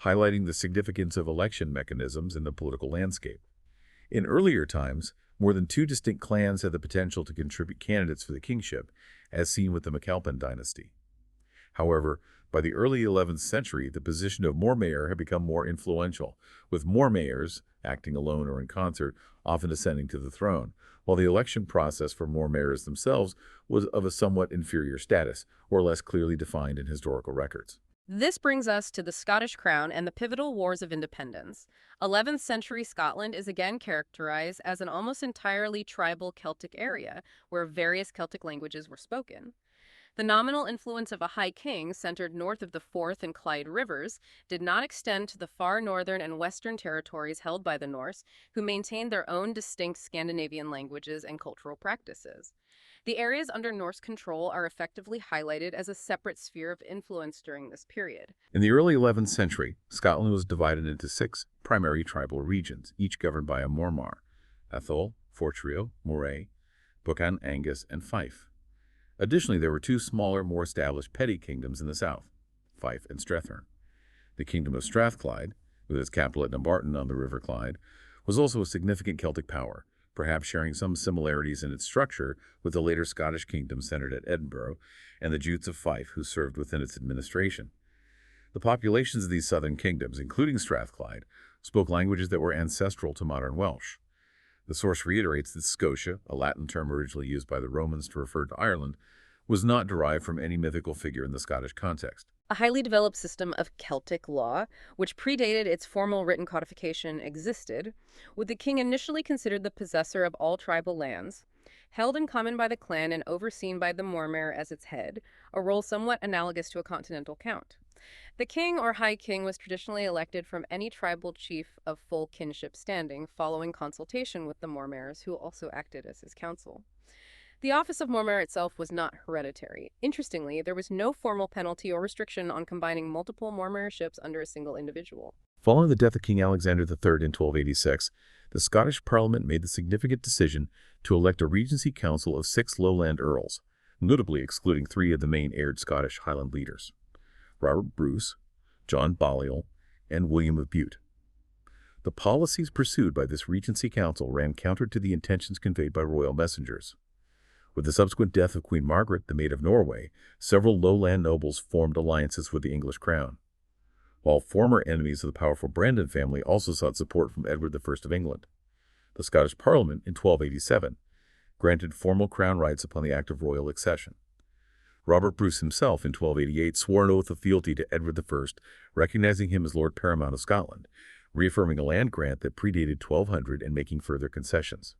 highlighting the significance of election mechanisms in the political landscape. In earlier times, more than two distinct clans had the potential to contribute candidates for the kingship, as seen with the MacAlpin dynasty. However, by the early 11th century, the position of mormaer had become more influential, with mormaers, acting alone or in concert, often ascending to the throne, while the election process for mormaers themselves was of a somewhat inferior status, or less clearly defined in historical records. This brings us to the Scottish Crown and the pivotal Wars of Independence. 11th century Scotland is again characterized as an almost entirely tribal Celtic area, where various Celtic languages were spoken. The nominal influence of a high king, centered north of the Forth and Clyde rivers, did not extend to the far northern and western territories held by the Norse, who maintained their own distinct Scandinavian languages and cultural practices. The areas under Norse control are effectively highlighted as a separate sphere of influence during this period. In the early 11th century, Scotland was divided into 6 primary tribal regions, each governed by a mormar: Atholl, Fortrio, Moray, Buchan, Angus, and Fife. Additionally, there were 2 smaller, more established petty kingdoms in the south, Fife and Strathearn. The kingdom of Strathclyde, with its capital at Dumbarton on the River Clyde, was also a significant Celtic power, perhaps sharing some similarities in its structure with the later Scottish kingdom centered at Edinburgh and the Jutes of Fife who served within its administration. The populations of these southern kingdoms, including Strathclyde, spoke languages that were ancestral to modern Welsh. The source reiterates that Scotia, a Latin term originally used by the Romans to refer to Ireland, was not derived from any mythical figure in the Scottish context. A highly developed system of Celtic law, which predated its formal written codification, existed, with the king initially considered the possessor of all tribal lands, held in common by the clan and overseen by the mormaer as its head, a role somewhat analogous to a continental count. The king or high king was traditionally elected from any tribal chief of full kinship standing, following consultation with the mormaers, who also acted as his council. The office of mormaer itself was not hereditary. Interestingly, there was no formal penalty or restriction on combining multiple mormaerships under a single individual. Following the death of King Alexander III in 1286, the Scottish Parliament made the significant decision to elect a regency council of 6 lowland earls, notably excluding 3 of the main heired Scottish Highland leaders: Robert Bruce, John Balliol, and William of Bute. The policies pursued by this regency council ran counter to the intentions conveyed by royal messengers. With the subsequent death of Queen Margaret, the Maid of Norway, several lowland nobles formed alliances with the English crown, while former enemies of the powerful Brandon family also sought support from Edward I of England. The Scottish Parliament, in 1287, granted formal crown rights upon the act of royal accession. Robert Bruce himself, in 1288, swore an oath of fealty to Edward I, recognizing him as Lord Paramount of Scotland, reaffirming a land grant that predated 1200 and making further concessions.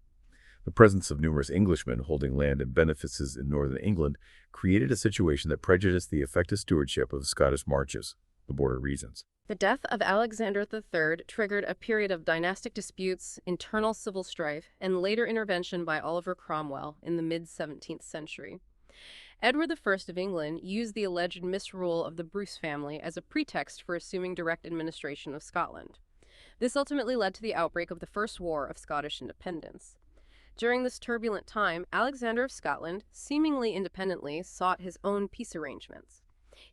The presence of numerous Englishmen holding land and benefices in northern England created a situation that prejudiced the effective stewardship of the Scottish marches, the border regions. The death of Alexander III triggered a period of dynastic disputes, internal civil strife, and later intervention by Oliver Cromwell in the mid-17th century. Edward I of England used the alleged misrule of the Bruce family as a pretext for assuming direct administration of Scotland. This ultimately led to the outbreak of the First War of Scottish Independence. During this turbulent time, Alexander of Scotland, seemingly independently, sought his own peace arrangements.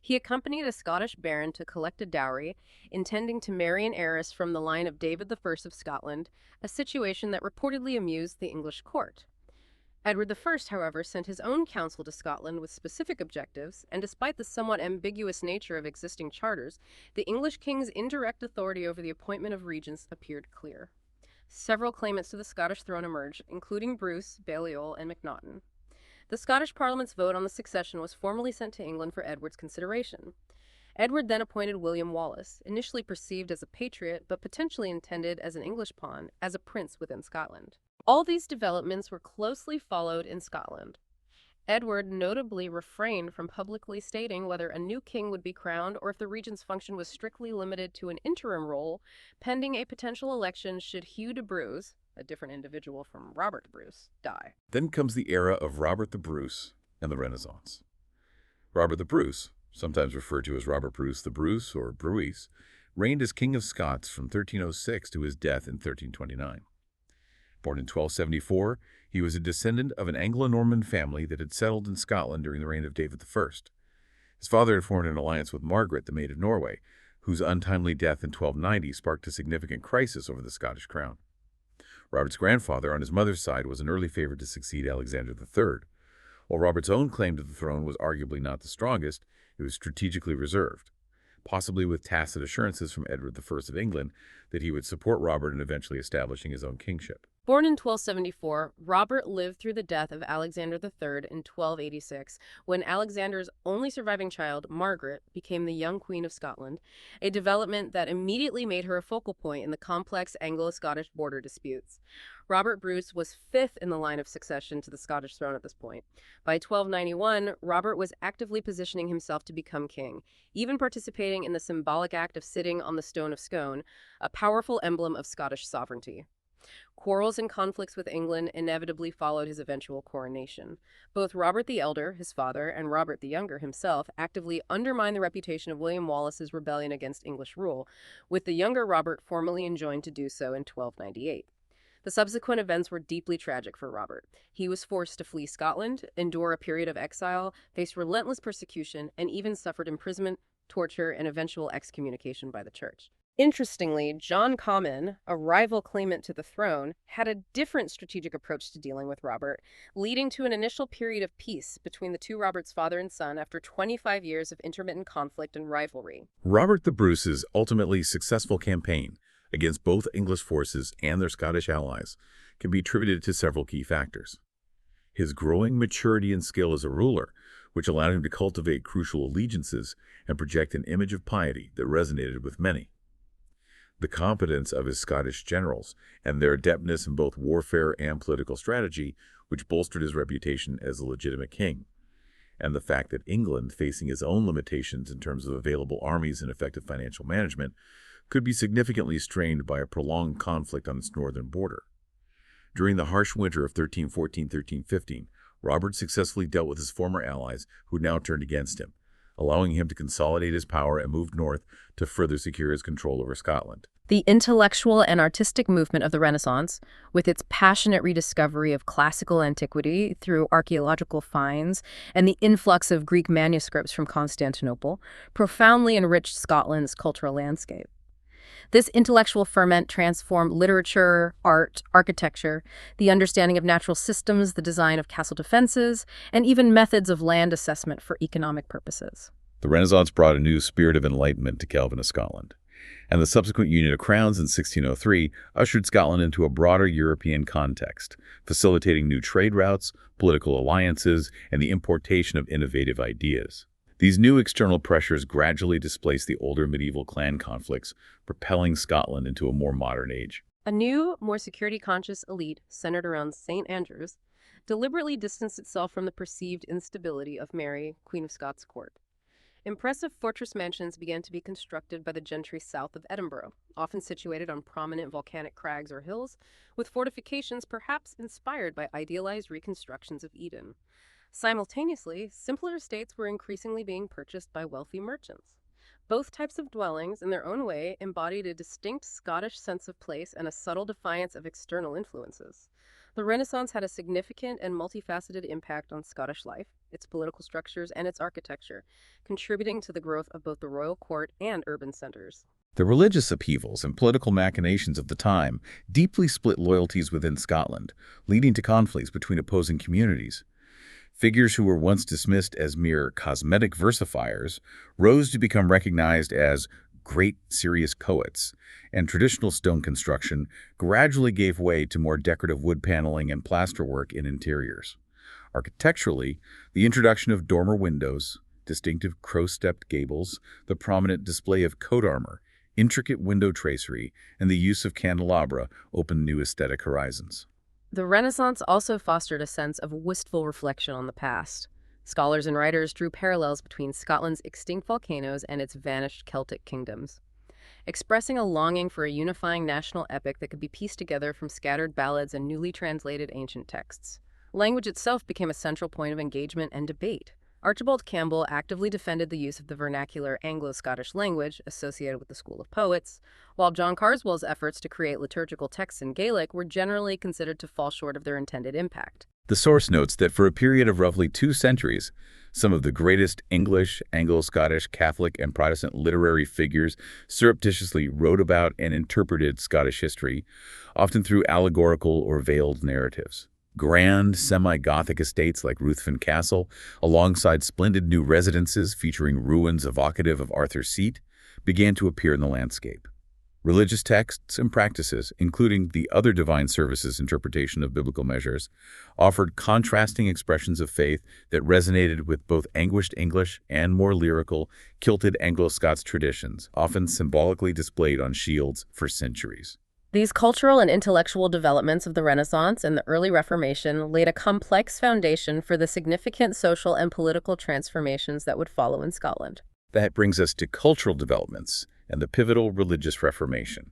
He accompanied a Scottish baron to collect a dowry, intending to marry an heiress from the line of David I of Scotland, a situation that reportedly amused the English court. Edward I, however, sent his own council to Scotland with specific objectives, and despite the somewhat ambiguous nature of existing charters, the English king's indirect authority over the appointment of regents appeared clear. Several claimants to the Scottish throne emerged, including Bruce, Balliol, and Macnaghten. The Scottish Parliament's vote on the succession was formally sent to England for Edward's consideration. Edward then appointed William Wallace, initially perceived as a patriot but potentially intended as an English pawn, as a prince within Scotland. All these developments were closely followed in Scotland. Edward notably refrained from publicly stating whether a new king would be crowned or if the regent's function was strictly limited to an interim role, pending a potential election should Hugh de Bruce, a different individual from Robert Bruce, die. Then comes the era of Robert the Bruce and the Renaissance. Robert the Bruce, sometimes referred to as Robert Bruce the Bruce or Bruce, reigned as King of Scots from 1306 to his death in 1329. Born in 1274, he was a descendant of an Anglo-Norman family that had settled in Scotland during the reign of David I. His father had formed an alliance with Margaret, the Maid of Norway, whose untimely death in 1290 sparked a significant crisis over the Scottish crown. Robert's grandfather, on his mother's side, was an early favorite to succeed Alexander III. While Robert's own claim to the throne was arguably not the strongest, it was strategically reserved, possibly with tacit assurances from Edward I of England that he would support Robert in eventually establishing his own kingship. Born in 1274, Robert lived through the death of Alexander III in 1286, when Alexander's only surviving child, Margaret, became the young Queen of Scotland, a development that immediately made her a focal point in the complex Anglo-Scottish border disputes. Robert Bruce was fifth in the line of succession to the Scottish throne at this point. By 1291, Robert was actively positioning himself to become king, even participating in the symbolic act of sitting on the Stone of Scone, a powerful emblem of Scottish sovereignty. Quarrels and conflicts with England inevitably followed his eventual coronation. Both Robert the Elder, his father, and Robert the Younger, himself, actively undermined the reputation of William Wallace's rebellion against English rule, with the younger Robert formally enjoined to do so in 1298. The subsequent events were deeply tragic for Robert. He was forced to flee Scotland, endure a period of exile, face relentless persecution, and even suffered imprisonment, torture, and eventual excommunication by the church. Interestingly, John Comyn, a rival claimant to the throne, had a different strategic approach to dealing with Robert, leading to an initial period of peace between the two Roberts, father and son, after 25 years of intermittent conflict and rivalry. Robert the Bruce's ultimately successful campaign against both English forces and their Scottish allies can be attributed to several key factors. His growing maturity and skill as a ruler, which allowed him to cultivate crucial allegiances and project an image of piety that resonated with many. The competence of his Scottish generals and their adeptness in both warfare and political strategy, which bolstered his reputation as a legitimate king. And the fact that England, facing its own limitations in terms of available armies and effective financial management, could be significantly strained by a prolonged conflict on its northern border. During the harsh winter of 1314-1315, Robert successfully dealt with his former allies who now turned against him, allowing him to consolidate his power and move north to further secure his control over Scotland. The intellectual and artistic movement of the Renaissance, with its passionate rediscovery of classical antiquity through archaeological finds and the influx of Greek manuscripts from Constantinople, profoundly enriched Scotland's cultural landscape. This intellectual ferment transformed literature, art, architecture, the understanding of natural systems, the design of castle defenses, and even methods of land assessment for economic purposes. The Renaissance brought a new spirit of enlightenment to Calvinist Scotland, and the subsequent Union of Crowns in 1603 ushered Scotland into a broader European context, facilitating new trade routes, political alliances, and the importation of innovative ideas. These new external pressures gradually displaced the older medieval clan conflicts, propelling Scotland into a more modern age. A new, more security-conscious elite centered around St. Andrews deliberately distanced itself from the perceived instability of Mary, Queen of Scots' court. Impressive fortress mansions began to be constructed by the gentry south of Edinburgh, often situated on prominent volcanic crags or hills, with fortifications perhaps inspired by idealized reconstructions of Eden. Simultaneously, simpler estates were increasingly being purchased by wealthy merchants. Both types of dwellings, in their own way, embodied a distinct Scottish sense of place and a subtle defiance of external influences. The Renaissance had a significant and multifaceted impact on Scottish life, its political structures, and its architecture, contributing to the growth of both the royal court and urban centers. The religious upheavals and political machinations of the time deeply split loyalties within Scotland, leading to conflicts between opposing communities. Figures who were once dismissed as mere cosmetic versifiers rose to become recognized as great serious poets, and traditional stone construction gradually gave way to more decorative wood paneling and plasterwork in interiors. Architecturally, the introduction of dormer windows, distinctive crow-stepped gables, the prominent display of coat armor, intricate window tracery, and the use of candelabra opened new aesthetic horizons. The Renaissance also fostered a sense of wistful reflection on the past. Scholars and writers drew parallels between Scotland's extinct volcanoes and its vanished Celtic kingdoms, expressing a longing for a unifying national epic that could be pieced together from scattered ballads and newly translated ancient texts. Language itself became a central point of engagement and debate. Archibald Campbell actively defended the use of the vernacular Anglo-Scottish language associated with the School of Poets, while John Carswell's efforts to create liturgical texts in Gaelic were generally considered to fall short of their intended impact. The source notes that for a period of roughly 2 centuries, some of the greatest English, Anglo-Scottish, Catholic, and Protestant literary figures surreptitiously wrote about and interpreted Scottish history, often through allegorical or veiled narratives. Grand, semi-Gothic estates like Ruthven Castle, alongside splendid new residences featuring ruins evocative of Arthur's Seat, began to appear in the landscape. Religious texts and practices, including the other divine services interpretation of biblical measures, offered contrasting expressions of faith that resonated with both anguished English and more lyrical, kilted Anglo-Scots traditions, often symbolically displayed on shields for centuries. These cultural and intellectual developments of the Renaissance and the early Reformation laid a complex foundation for the significant social and political transformations that would follow in Scotland. That brings us to cultural developments and the pivotal religious Reformation.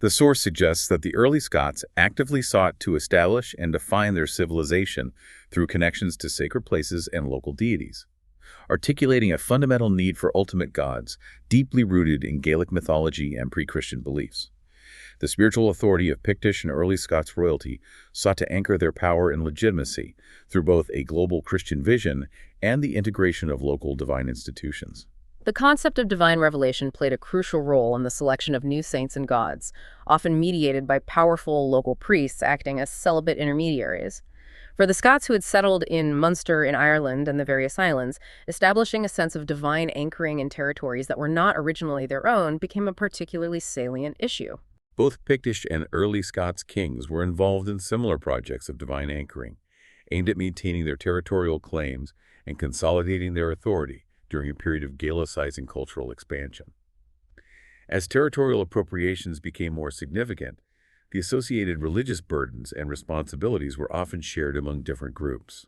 The source suggests that the early Scots actively sought to establish and define their civilization through connections to sacred places and local deities, articulating a fundamental need for ultimate gods deeply rooted in Gaelic mythology and pre-Christian beliefs. The spiritual authority of Pictish and early Scots royalty sought to anchor their power and legitimacy through both a global Christian vision and the integration of local divine institutions. The concept of divine revelation played a crucial role in the selection of new saints and gods, often mediated by powerful local priests acting as celibate intermediaries. For the Scots who had settled in Munster in Ireland and the various islands, establishing a sense of divine anchoring in territories that were not originally their own became a particularly salient issue. Both Pictish and early Scots kings were involved in similar projects of divine anchoring, aimed at maintaining their territorial claims and consolidating their authority during a period of Gaelicizing cultural expansion. As territorial appropriations became more significant, the associated religious burdens and responsibilities were often shared among different groups.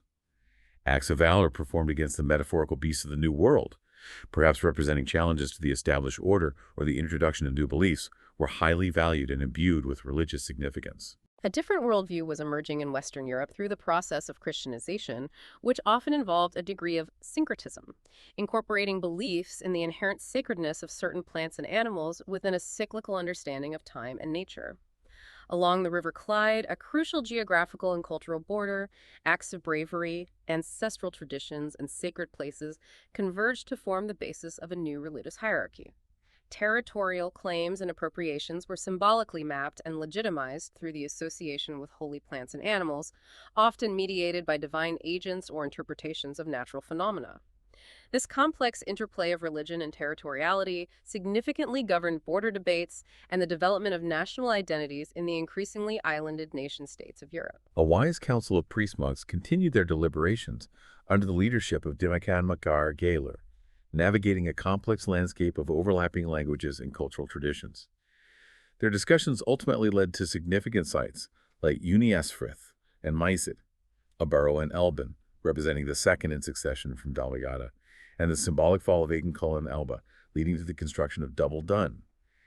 Acts of valor performed against the metaphorical beasts of the New World, perhaps representing challenges to the established order or the introduction of new beliefs, were highly valued and imbued with religious significance. A different worldview was emerging in Western Europe through the process of Christianization, which often involved a degree of syncretism, incorporating beliefs in the inherent sacredness of certain plants and animals within a cyclical understanding of time and nature. Along the River Clyde, a crucial geographical and cultural border, acts of bravery, ancestral traditions, and sacred places converged to form the basis of a new religious hierarchy. Territorial claims and appropriations were symbolically mapped and legitimized through the association with holy plants and animals, often mediated by divine agents or interpretations of natural phenomena. This complex interplay of religion and territoriality significantly governed border debates and the development of national identities in the increasingly islanded nation-states of Europe. A wise council of priest-monks continued their deliberations under the leadership of Dimacan Macar Gaylor, navigating a complex landscape of overlapping languages and cultural traditions. Their discussions ultimately led to significant sites like Uniasfrith and Meisid, a borough in Elben, representing the second in succession from Dalgada, and the symbolic fall of Agincoll and Elba, leading to the construction of Double Dun,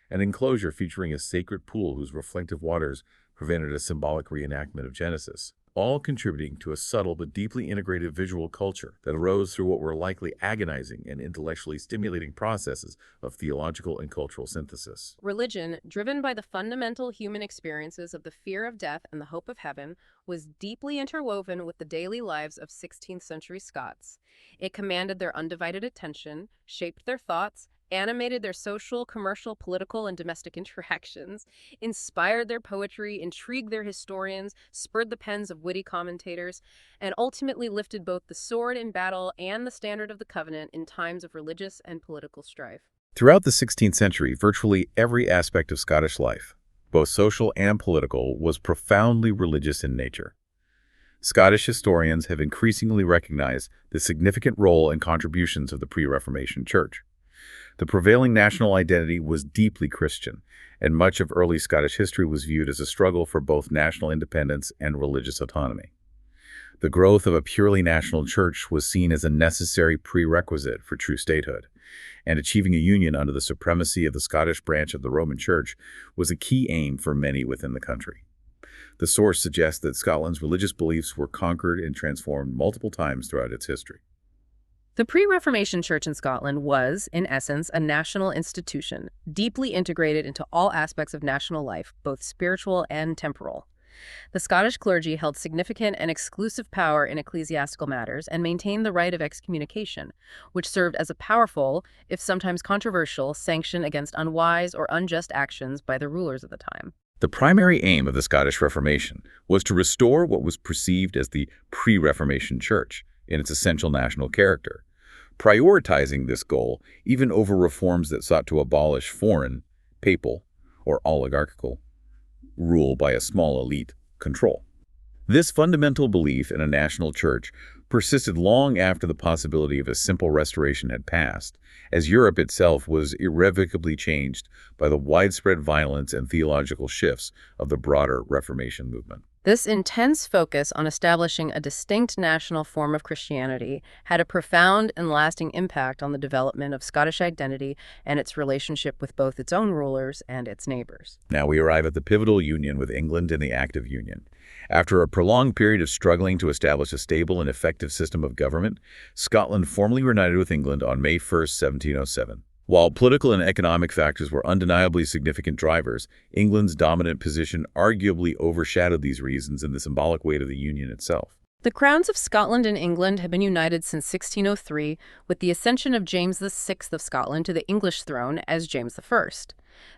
an enclosure featuring a sacred pool whose reflective waters prevented a symbolic reenactment of Genesis, all contributing to a subtle but deeply integrated visual culture that arose through what were likely agonizing and intellectually stimulating processes of theological and cultural synthesis. Religion, driven by the fundamental human experiences of the fear of death and the hope of heaven, was deeply interwoven with the daily lives of 16th century Scots. It commanded their undivided attention, shaped their thoughts, animated their social, commercial, political, and domestic interactions, inspired their poetry, intrigued their historians, spurred the pens of witty commentators, and ultimately lifted both the sword in battle and the standard of the covenant in times of religious and political strife. Throughout the 16th century, virtually every aspect of Scottish life, both social and political, was profoundly religious in nature. Scottish historians have increasingly recognized the significant role and contributions of the pre-Reformation Church. The prevailing national identity was deeply Christian, and much of early Scottish history was viewed as a struggle for both national independence and religious autonomy. The growth of a purely national church was seen as a necessary prerequisite for true statehood, and achieving a union under the supremacy of the Scottish branch of the Roman Church was a key aim for many within the country. The source suggests that Scotland's religious beliefs were conquered and transformed multiple times throughout its history. The pre-Reformation Church in Scotland was, in essence, a national institution, deeply integrated into all aspects of national life, both spiritual and temporal. The Scottish clergy held significant and exclusive power in ecclesiastical matters and maintained the right of excommunication, which served as a powerful, if sometimes controversial, sanction against unwise or unjust actions by the rulers of the time. The primary aim of the Scottish Reformation was to restore what was perceived as the pre-Reformation Church in its essential national character, prioritizing this goal even over reforms that sought to abolish foreign, papal, or oligarchical rule by a small elite control. This fundamental belief in a national church persisted long after the possibility of a simple restoration had passed, as Europe itself was irrevocably changed by the widespread violence and theological shifts of the broader Reformation movement. This intense focus on establishing a distinct national form of Christianity had a profound and lasting impact on the development of Scottish identity and its relationship with both its own rulers and its neighbors. Now we arrive at the pivotal union with England and the Act of Union. After a prolonged period of struggling to establish a stable and effective system of government, Scotland formally reunited with England on May 1, 1707. While political and economic factors were undeniably significant drivers, England's dominant position arguably overshadowed these reasons and the symbolic weight of the Union itself. The crowns of Scotland and England had been united since 1603 with the ascension of James VI of Scotland to the English throne as James I.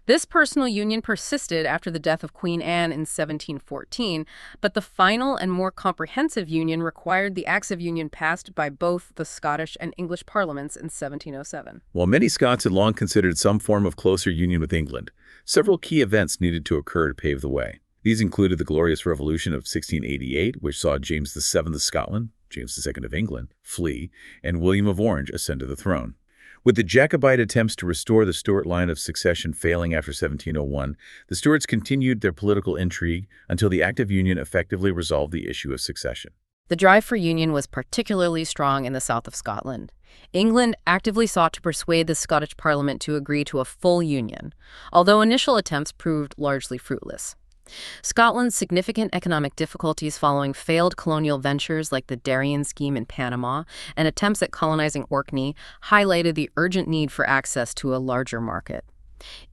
This personal union persisted after the death of Queen Anne in 1714, but the final and more comprehensive union required the Acts of Union passed by both the Scottish and English parliaments in 1707. While many Scots had long considered some form of closer union with England, several key events needed to occur to pave the way. These included the Glorious Revolution of 1688, which saw James VII of Scotland, James II of England, flee, and William of Orange ascend to the throne. With the Jacobite attempts to restore the Stuart line of succession failing after 1701, the Stuarts continued their political intrigue until the Act of Union effectively resolved the issue of succession. The drive for union was particularly strong in the south of Scotland. England actively sought to persuade the Scottish Parliament to agree to a full union, although initial attempts proved largely fruitless. Scotland's significant economic difficulties following failed colonial ventures like the Darien scheme in Panama and attempts at colonizing Orkney highlighted the urgent need for access to a larger market.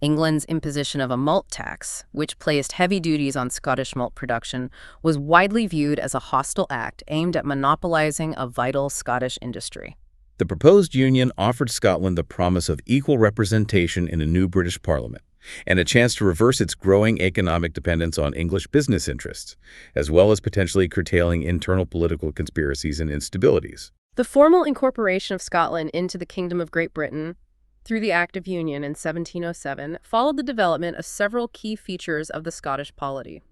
England's imposition of a malt tax, which placed heavy duties on Scottish malt production, was widely viewed as a hostile act aimed at monopolizing a vital Scottish industry. The proposed union offered Scotland the promise of equal representation in a new British Parliament, and a chance to reverse its growing economic dependence on English business interests, as well as potentially curtailing internal political conspiracies and instabilities. The formal incorporation of Scotland into the Kingdom of Great Britain through the Act of Union in 1707 followed the development of several key features of the Scottish polity,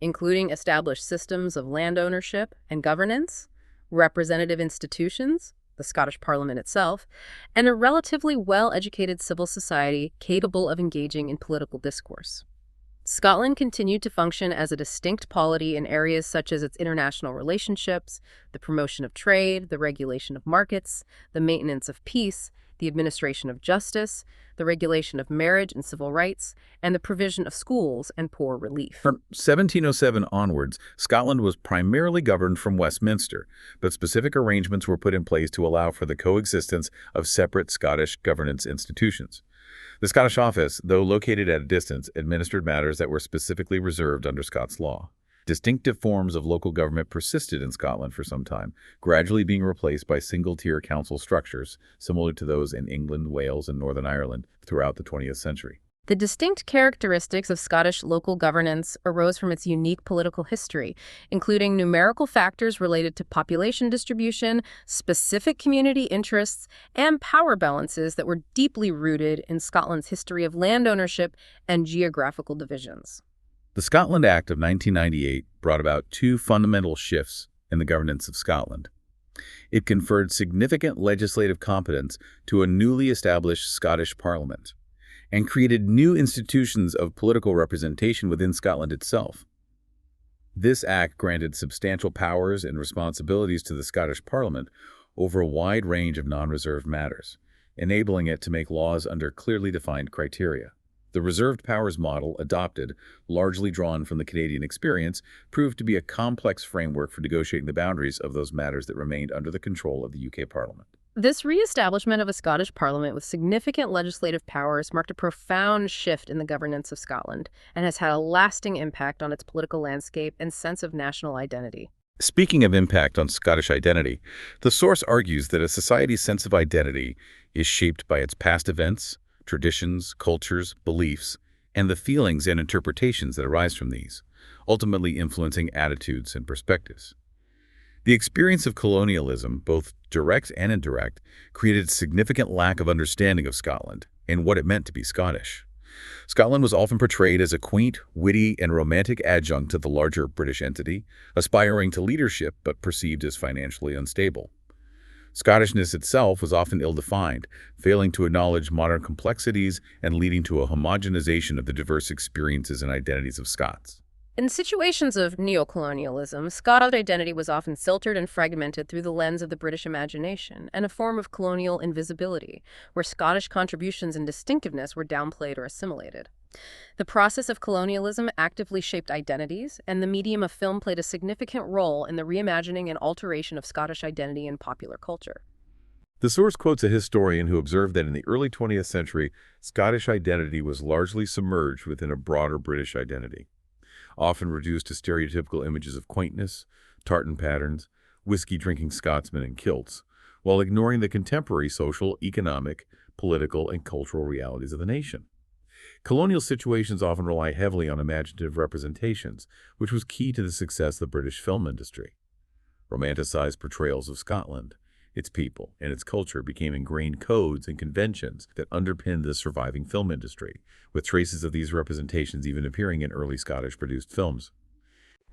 including established systems of land ownership and governance, representative institutions, the Scottish Parliament itself, and a relatively well-educated civil society capable of engaging in political discourse. Scotland continued to function as a distinct polity in areas such as its international relationships, the promotion of trade, the regulation of markets, the maintenance of peace, the administration of justice, the regulation of marriage and civil rights, and the provision of schools and poor relief. From 1707 onwards, Scotland was primarily governed from Westminster, but specific arrangements were put in place to allow for the coexistence of separate Scottish governance institutions. The Scottish Office, though located at a distance, administered matters that were specifically reserved under Scots law. Distinctive forms of local government persisted in Scotland for some time, gradually being replaced by single-tier council structures, similar to those in England, Wales, and Northern Ireland throughout the 20th century. The distinct characteristics of Scottish local governance arose from its unique political history, including numerical factors related to population distribution, specific community interests, and power balances that were deeply rooted in Scotland's history of land ownership and geographical divisions. The Scotland Act of 1998 brought about two fundamental shifts in the governance of Scotland. It conferred significant legislative competence to a newly established Scottish Parliament and created new institutions of political representation within Scotland itself. This act granted substantial powers and responsibilities to the Scottish Parliament over a wide range of non-reserved matters, enabling it to make laws under clearly defined criteria. The reserved powers model adopted, largely drawn from the Canadian experience, proved to be a complex framework for negotiating the boundaries of those matters that remained under the control of the UK Parliament. This re-establishment of a Scottish Parliament with significant legislative powers marked a profound shift in the governance of Scotland and has had a lasting impact on its political landscape and sense of national identity. Speaking of impact on Scottish identity, the source argues that a society's sense of identity is shaped by its past events, traditions, cultures, beliefs, and the feelings and interpretations that arise from these, ultimately influencing attitudes and perspectives. The experience of colonialism, both direct and indirect, created a significant lack of understanding of Scotland and what it meant to be Scottish. Scotland was often portrayed as a quaint, witty, and romantic adjunct to the larger British entity, aspiring to leadership but perceived as financially unstable. Scottishness itself was often ill-defined, failing to acknowledge modern complexities and leading to a homogenization of the diverse experiences and identities of Scots. In situations of neocolonialism, Scottish identity was often filtered and fragmented through the lens of the British imagination and a form of colonial invisibility, where Scottish contributions and distinctiveness were downplayed or assimilated. The process of colonialism actively shaped identities, and the medium of film played a significant role in the reimagining and alteration of Scottish identity in popular culture. The source quotes a historian who observed that in the early 20th century, Scottish identity was largely submerged within a broader British identity. often reduced to stereotypical images of quaintness, tartan patterns, whiskey-drinking Scotsmen in kilts, while ignoring the contemporary social, economic, political, and cultural realities of the nation. Colonial situations often rely heavily on imaginative representations, which was key to the success of the British film industry. Romanticized portrayals of Scotland, its people, and its culture became ingrained codes and conventions that underpinned the surviving film industry, with traces of these representations even appearing in early Scottish-produced films.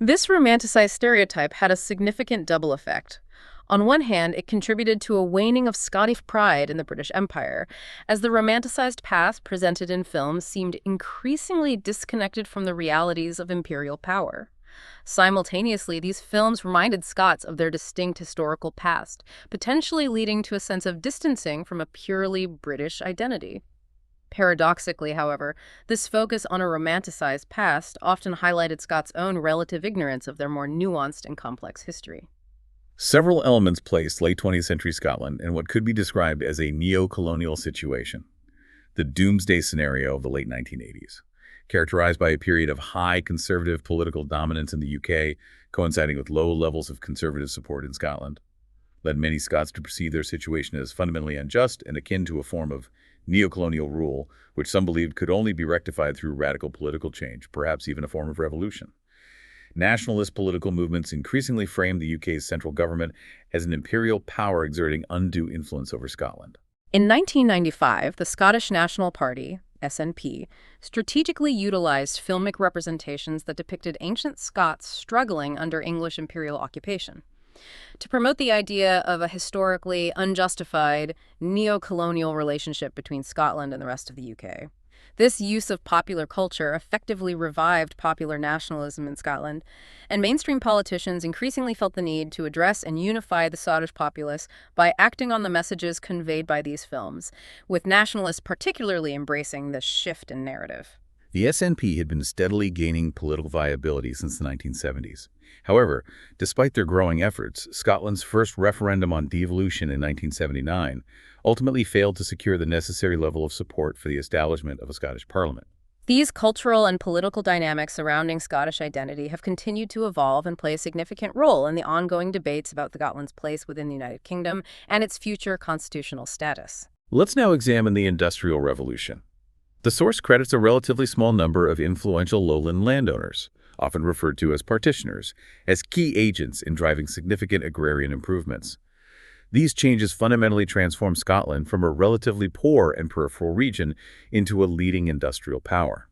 This romanticized stereotype had a significant double effect. On one hand, it contributed to a waning of Scottish pride in the British Empire, as the romanticized past presented in films seemed increasingly disconnected from the realities of imperial power. Simultaneously, these films reminded Scots of their distinct historical past, potentially leading to a sense of distancing from a purely British identity. Paradoxically, however, this focus on a romanticized past often highlighted Scots' own relative ignorance of their more nuanced and complex history. Several elements placed late 20th century Scotland in what could be described as a neo-colonial situation, the doomsday scenario of the late 1980s, characterized by a period of high conservative political dominance in the UK, coinciding with low levels of conservative support in Scotland, led many Scots to perceive their situation as fundamentally unjust and akin to a form of neo-colonial rule, which some believed could only be rectified through radical political change, perhaps even a form of revolution. Nationalist political movements increasingly framed the UK's central government as an imperial power exerting undue influence over Scotland. In 1995, the Scottish National Party, SNP, strategically utilized filmic representations that depicted ancient Scots struggling under English imperial occupation to promote the idea of a historically unjustified neo-colonial relationship between Scotland and the rest of the UK. This use of popular culture effectively revived popular nationalism in Scotland, and mainstream politicians increasingly felt the need to address and unify the Scottish populace by acting on the messages conveyed by these films, with nationalists particularly embracing this shift in narrative. The SNP had been steadily gaining political viability since the 1970s. However, despite their growing efforts, Scotland's first referendum on devolution in 1979 ultimately failed to secure the necessary level of support for the establishment of a Scottish parliament. These cultural and political dynamics surrounding Scottish identity have continued to evolve and play a significant role in the ongoing debates about Scotland's place within the United Kingdom and its future constitutional status. Let's now examine the Industrial Revolution. The source credits a relatively small number of influential lowland landowners, often referred to as partitioners, as key agents in driving significant agrarian improvements. These changes fundamentally transformed Scotland from a relatively poor and peripheral region into a leading industrial power.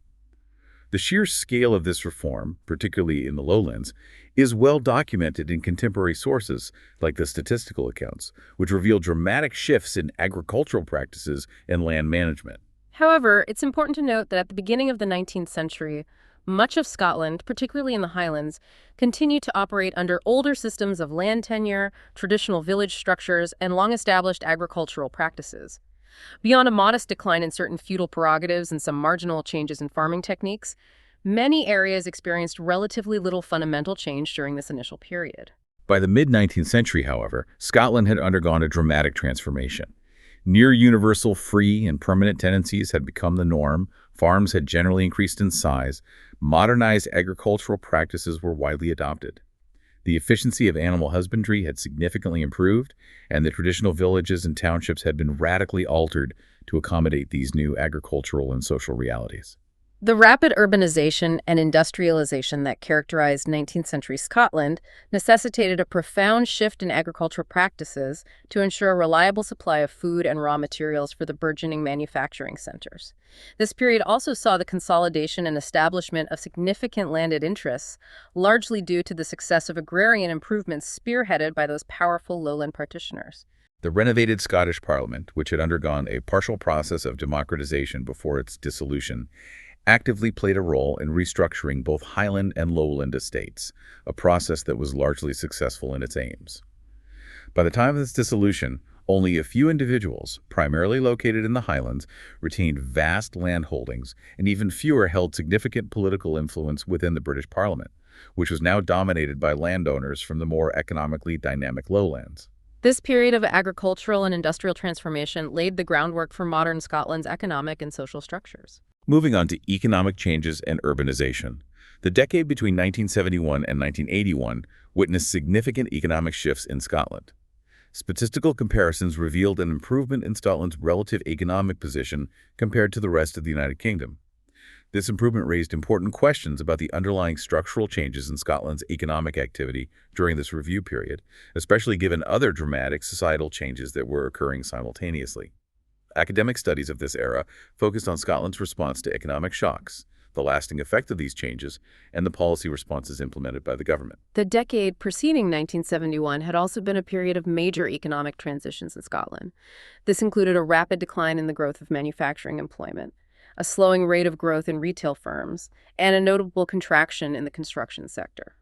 The sheer scale of this reform, particularly in the lowlands, is well documented in contemporary sources like the statistical accounts, which reveal dramatic shifts in agricultural practices and land management. However, it's important to note that at the beginning of the 19th century, much of Scotland, particularly in the Highlands, continued to operate under older systems of land tenure, traditional village structures, and long-established agricultural practices. Beyond a modest decline in certain feudal prerogatives and some marginal changes in farming techniques, many areas experienced relatively little fundamental change during this initial period. By the mid-19th century, however, Scotland had undergone a dramatic transformation. Near-universal free and permanent tenancies had become the norm, farms had generally increased in size, modernized agricultural practices were widely adopted. The efficiency of animal husbandry had significantly improved, and the traditional villages and townships had been radically altered to accommodate these new agricultural and social realities. The rapid urbanization and industrialization that characterized 19th century Scotland necessitated a profound shift in agricultural practices to ensure a reliable supply of food and raw materials for the burgeoning manufacturing centers. This period also saw the consolidation and establishment of significant landed interests, largely due to the success of agrarian improvements spearheaded by those powerful lowland partitioners. The renovated Scottish Parliament, which had undergone a partial process of democratization before its dissolution, actively played a role in restructuring both Highland and Lowland estates, a process that was largely successful in its aims. By the time of its dissolution, only a few individuals, primarily located in the Highlands, retained vast land holdings, and even fewer held significant political influence within the British Parliament, which was now dominated by landowners from the more economically dynamic lowlands. This period of agricultural and industrial transformation laid the groundwork for modern Scotland's economic and social structures. Moving on to economic changes and urbanization. The decade between 1971 and 1981 witnessed significant economic shifts in Scotland. Statistical comparisons revealed an improvement in Scotland's relative economic position compared to the rest of the United Kingdom. This improvement raised important questions about the underlying structural changes in Scotland's economic activity during this review period, especially given other dramatic societal changes that were occurring simultaneously. Academic studies of this era focused on Scotland's response to economic shocks, the lasting effect of these changes, and the policy responses implemented by the government. The decade preceding 1971 had also been a period of major economic transitions in Scotland. This included a rapid decline in the growth of manufacturing employment, a slowing rate of growth in retail firms, and a notable contraction in the construction sector.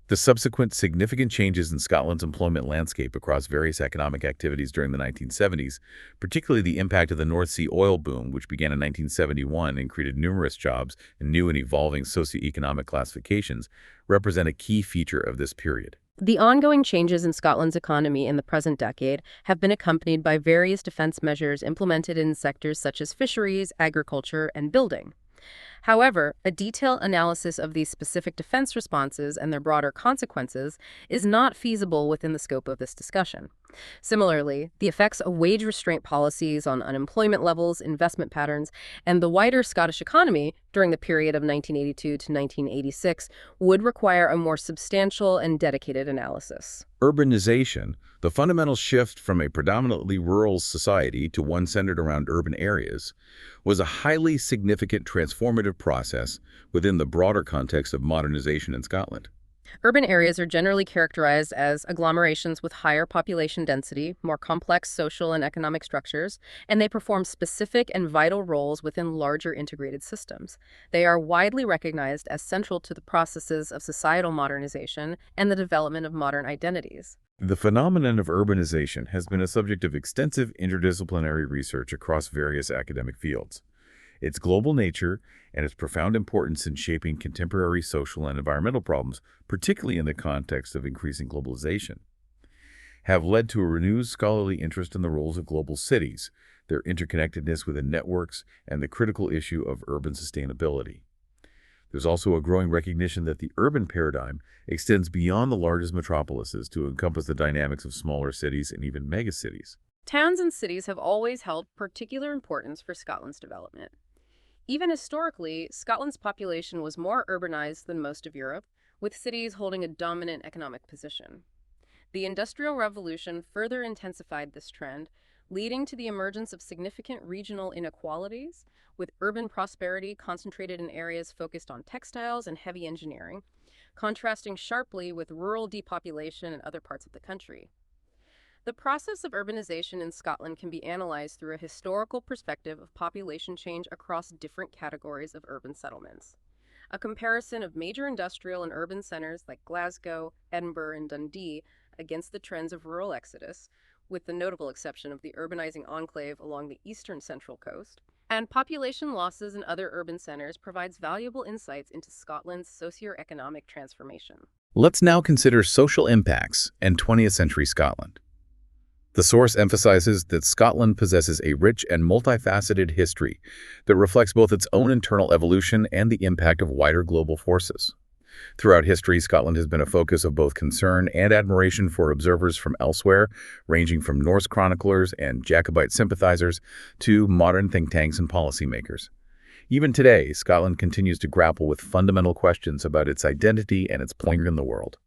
The subsequent significant changes in Scotland's employment landscape across various economic activities during the 1970s, particularly the impact of the North Sea oil boom, which began in 1971 and created numerous jobs in new and evolving socioeconomic classifications, represent a key feature of this period. The ongoing changes in Scotland's economy in the present decade have been accompanied by various defense measures implemented in sectors such as fisheries, agriculture, and building. However, a detailed analysis of these specific defense responses and their broader consequences is not feasible within the scope of this discussion. Similarly, the effects of wage restraint policies on unemployment levels, investment patterns, and the wider Scottish economy during the period of 1982 to 1986 would require a more substantial and dedicated analysis. Urbanization, the fundamental shift from a predominantly rural society to one centered around urban areas, was a highly significant transformative process within the broader context of modernization in Scotland. Urban areas are generally characterized as agglomerations with higher population density, more complex social and economic structures, and they perform specific and vital roles within larger integrated systems. They are widely recognized as central to the processes of societal modernization and the development of modern identities. The phenomenon of urbanization has been a subject of extensive interdisciplinary research across various academic fields. Its global nature and its profound importance in shaping contemporary social and environmental problems, particularly in the context of increasing globalization, have led to a renewed scholarly interest in the roles of global cities, their interconnectedness within networks, and the critical issue of urban sustainability. There's also a growing recognition that the urban paradigm extends beyond the largest metropolises to encompass the dynamics of smaller cities and even megacities. Towns and cities have always held particular importance for Scotland's development. Even historically, Scotland's population was more urbanized than most of Europe, with cities holding a dominant economic position. The Industrial Revolution further intensified this trend, leading to the emergence of significant regional inequalities, with urban prosperity concentrated in areas focused on textiles and heavy engineering, contrasting sharply with rural depopulation in other parts of the country. The process of urbanization in Scotland can be analyzed through a historical perspective of population change across different categories of urban settlements. A comparison of major industrial and urban centers like Glasgow, Edinburgh, and Dundee against the trends of rural exodus, with the notable exception of the urbanizing enclave along the eastern central coast, and population losses in other urban centers provides valuable insights into Scotland's socioeconomic transformation. Let's now consider social impacts and 20th century Scotland. The source emphasizes that Scotland possesses a rich and multifaceted history that reflects both its own internal evolution and the impact of wider global forces. Throughout history, Scotland has been a focus of both concern and admiration for observers from elsewhere, ranging from Norse chroniclers and Jacobite sympathizers to modern think tanks and policymakers. Even today, Scotland continues to grapple with fundamental questions about its identity and its place in the world.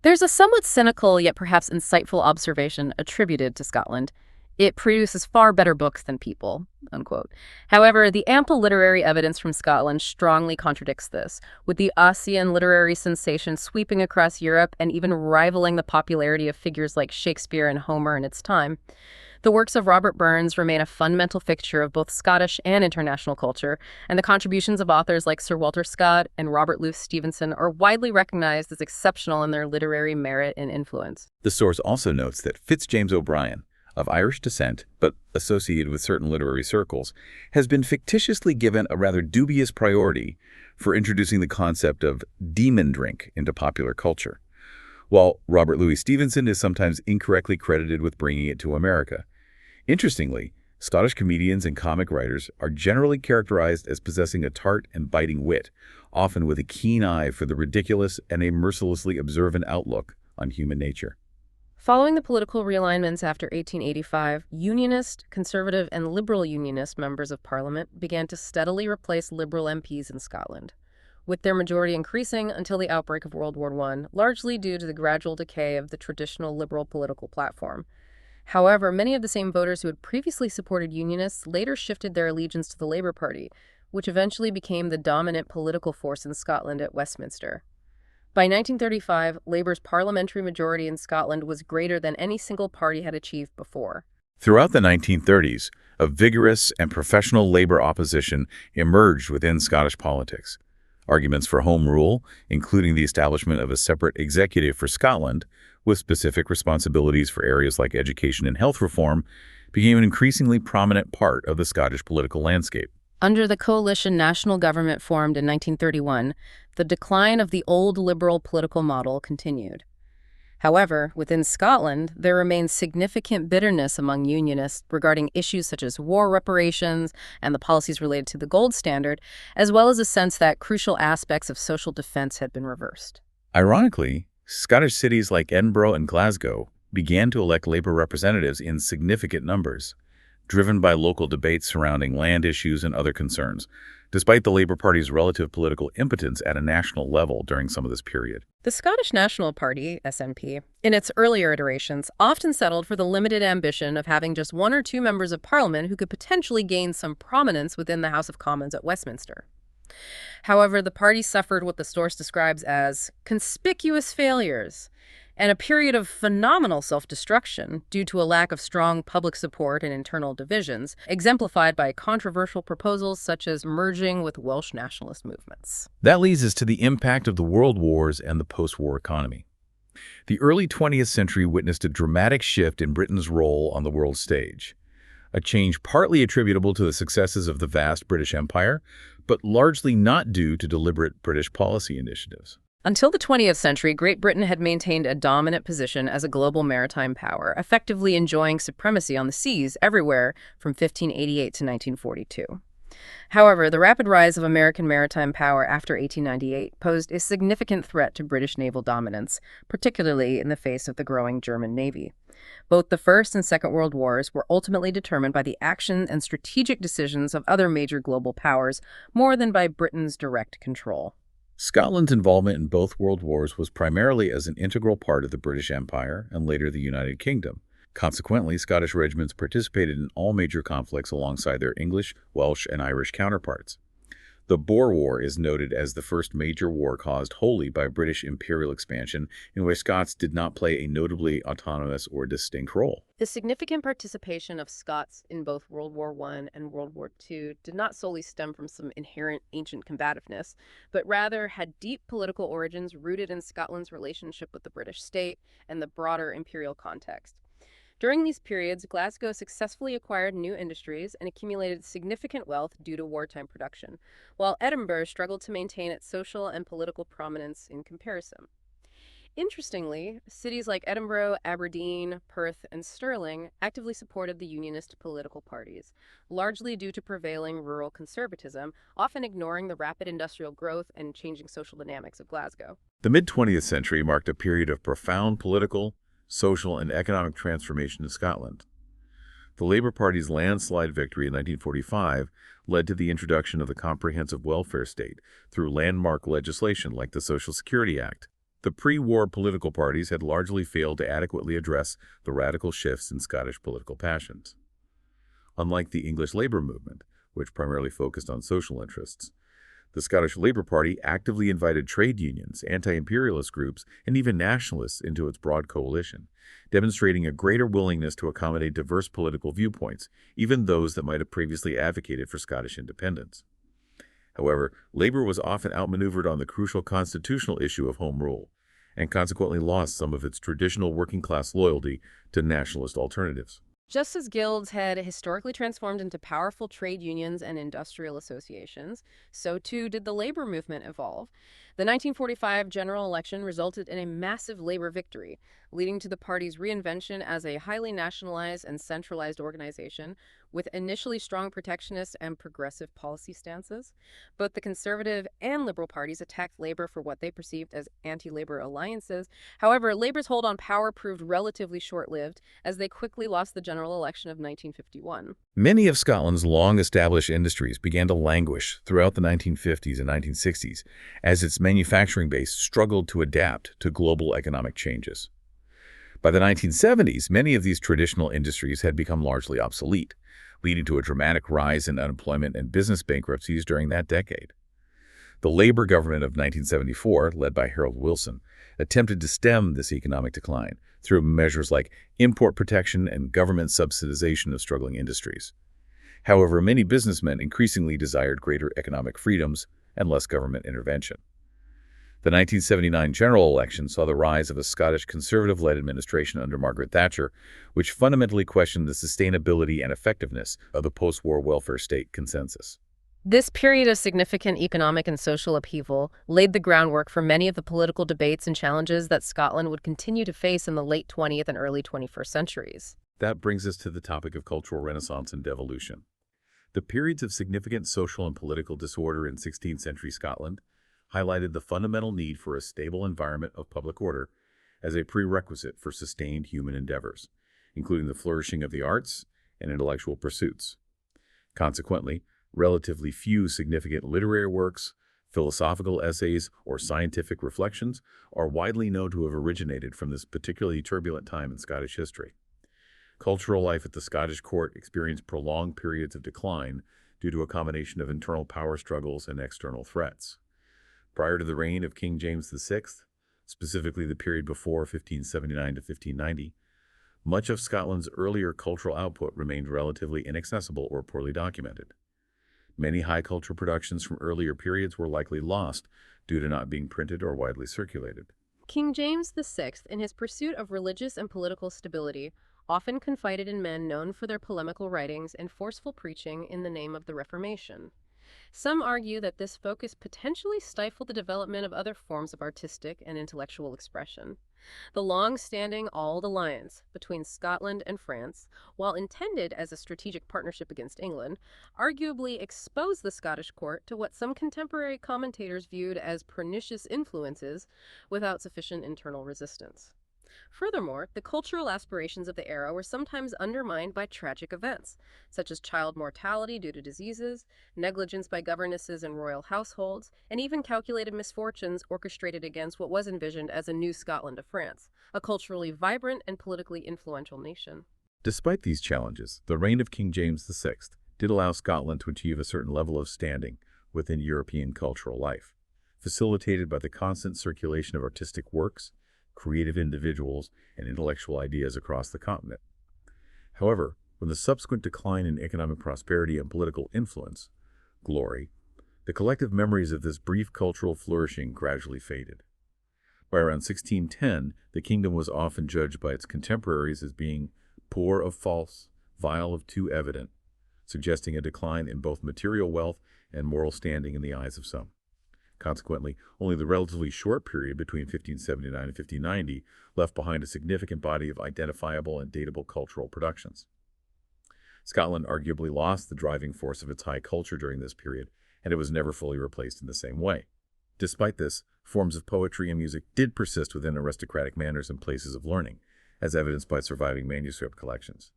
There's a somewhat cynical yet perhaps insightful observation attributed to Scotland. It produces far better books than people, unquote. However, the ample literary evidence from Scotland strongly contradicts this, with the Ossian literary sensation sweeping across Europe and even rivaling the popularity of figures like Shakespeare and Homer in its time. The works of Robert Burns remain a fundamental fixture of both Scottish and international culture, and the contributions of authors like Sir Walter Scott and Robert Louis Stevenson are widely recognized as exceptional in their literary merit and influence. The source also notes that James O'Brien, of Irish descent but associated with certain literary circles, has been fictitiously given a rather dubious priority for introducing the concept of demon drink into popular culture, while Robert Louis Stevenson is sometimes incorrectly credited with bringing it to America. Interestingly, Scottish comedians and comic writers are generally characterized as possessing a tart and biting wit, often with a keen eye for the ridiculous and a mercilessly observant outlook on human nature. Following the political realignments after 1885, Unionist, Conservative, and Liberal Unionist members of Parliament began to steadily replace Liberal MPs in Scotland, with their majority increasing until the outbreak of World War I, largely due to the gradual decay of the traditional Liberal political platform. However, many of the same voters who had previously supported Unionists later shifted their allegiance to the Labour Party, which eventually became the dominant political force in Scotland at Westminster. By 1935, Labour's parliamentary majority in Scotland was greater than any single party had achieved before. Throughout the 1930s, a vigorous and professional Labour opposition emerged within Scottish politics. Arguments for Home Rule, including the establishment of a separate executive for Scotland, with specific responsibilities for areas like education and health reform, became an increasingly prominent part of the Scottish political landscape. Under the coalition national government formed in 1931, the decline of the old Liberal political model continued. However, within Scotland, there remains significant bitterness among Unionists regarding issues such as war reparations and the policies related to the gold standard, as well as a sense that crucial aspects of social defense had been reversed. Ironically, Scottish cities like Edinburgh and Glasgow began to elect Labour representatives in significant numbers, driven by local debates surrounding land issues and other concerns, despite the Labour Party's relative political impotence at a national level during some of this period. The Scottish National Party, SNP, in its earlier iterations, often settled for the limited ambition of having just one or two members of Parliament who could potentially gain some prominence within the House of Commons at Westminster. However, the party suffered what the source describes as conspicuous failures and a period of phenomenal self-destruction due to a lack of strong public support and internal divisions, exemplified by controversial proposals such as merging with Welsh nationalist movements. That leads us to the impact of the world wars and the post-war economy. The early 20th century witnessed a dramatic shift in Britain's role on the world stage, a change partly attributable to the successes of the vast British Empire, but largely not due to deliberate British policy initiatives. Until the 20th century, Great Britain had maintained a dominant position as a global maritime power, effectively enjoying supremacy on the seas everywhere from 1588 to 1942. However, the rapid rise of American maritime power after 1898 posed a significant threat to British naval dominance, particularly in the face of the growing German Navy. Both the First and Second World Wars were ultimately determined by the action and strategic decisions of other major global powers more than by Britain's direct control. Scotland's involvement in both world wars was primarily as an integral part of the British Empire and later the United Kingdom. Consequently, Scottish regiments participated in all major conflicts alongside their English, Welsh, and Irish counterparts. The Boer War is noted as the first major war caused wholly by British imperial expansion, in which Scots did not play a notably autonomous or distinct role. The significant participation of Scots in both World War I and World War II did not solely stem from some inherent ancient combativeness, but rather had deep political origins rooted in Scotland's relationship with the British state and the broader imperial context. During these periods, Glasgow successfully acquired new industries and accumulated significant wealth due to wartime production, while Edinburgh struggled to maintain its social and political prominence in comparison. Interestingly, cities like Edinburgh, Aberdeen, Perth, and Stirling actively supported the Unionist political parties, largely due to prevailing rural conservatism, often ignoring the rapid industrial growth and changing social dynamics of Glasgow. The mid-20th century marked a period of profound political, social, and economic transformation in Scotland. The Labour Party's landslide victory in 1945 led to the introduction of the comprehensive welfare state through landmark legislation like the Social Security Act. The pre-war political parties had largely failed to adequately address the radical shifts in Scottish political passions. Unlike the English Labour movement, which primarily focused on social interests, the Scottish Labour Party actively invited trade unions, anti-imperialist groups, and even nationalists into its broad coalition, demonstrating a greater willingness to accommodate diverse political viewpoints, even those that might have previously advocated for Scottish independence. However, Labour was often outmaneuvered on the crucial constitutional issue of Home Rule, and consequently lost some of its traditional working-class loyalty to nationalist alternatives. Just as guilds had historically transformed into powerful trade unions and industrial associations, so too did the labor movement evolve. The 1945 general election resulted in a massive labor victory, leading to the party's reinvention as a highly nationalized and centralized organization with initially strong protectionist and progressive policy stances. Both the Conservative and Liberal parties attacked Labour for what they perceived as anti-Labour alliances. However, Labour's hold on power proved relatively short-lived, as they quickly lost the general election of 1951. Many of Scotland's long-established industries began to languish throughout the 1950s and 1960s as its manufacturing base struggled to adapt to global economic changes. By the 1970s, many of these traditional industries had become largely obsolete, leading to a dramatic rise in unemployment and business bankruptcies during that decade. The Labour government of 1974, led by Harold Wilson, attempted to stem this economic decline through measures like import protection and government subsidization of struggling industries. However, many businessmen increasingly desired greater economic freedoms and less government intervention. The 1979 general election saw the rise of a Scottish Conservative-led administration under Margaret Thatcher, which fundamentally questioned the sustainability and effectiveness of the post-war welfare state consensus. This period of significant economic and social upheaval laid the groundwork for many of the political debates and challenges that Scotland would continue to face in the late 20th and early 21st centuries. That brings us to the topic of cultural renaissance and devolution. The periods of significant social and political disorder in 16th century Scotland highlighted the fundamental need for a stable environment of public order as a prerequisite for sustained human endeavors, including the flourishing of the arts and intellectual pursuits. Consequently, relatively few significant literary works, philosophical essays, or scientific reflections are widely known to have originated from this particularly turbulent time in Scottish history. Cultural life at the Scottish court experienced prolonged periods of decline due to a combination of internal power struggles and external threats. Prior to the reign of King James VI, specifically the period before 1579 to 1590, much of Scotland's earlier cultural output remained relatively inaccessible or poorly documented. Many high culture productions from earlier periods were likely lost due to not being printed or widely circulated. King James VI, in his pursuit of religious and political stability, often confided in men known for their polemical writings and forceful preaching in the name of the Reformation. Some argue that this focus potentially stifled the development of other forms of artistic and intellectual expression. The long-standing Auld Alliance between Scotland and France, while intended as a strategic partnership against England, arguably exposed the Scottish court to what some contemporary commentators viewed as pernicious influences without sufficient internal resistance. Furthermore, the cultural aspirations of the era were sometimes undermined by tragic events, such as child mortality due to diseases, negligence by governesses and royal households, and even calculated misfortunes orchestrated against what was envisioned as a new Scotland of France, a culturally vibrant and politically influential nation. Despite these challenges, the reign of King James VI did allow Scotland to achieve a certain level of standing within European cultural life, facilitated by the constant circulation of artistic works, creative individuals, and intellectual ideas across the continent. However, with the subsequent decline in economic prosperity and political influence, glory, the collective memories of this brief cultural flourishing gradually faded. By around 1610, the kingdom was often judged by its contemporaries as being poor of false, vile of too evident, suggesting a decline in both material wealth and moral standing in the eyes of some. Consequently, only the relatively short period between 1579 and 1590 left behind a significant body of identifiable and datable cultural productions. Scotland arguably lost the driving force of its high culture during this period, and it was never fully replaced in the same way. Despite this, forms of poetry and music did persist within aristocratic manors and places of learning, as evidenced by surviving manuscript collections.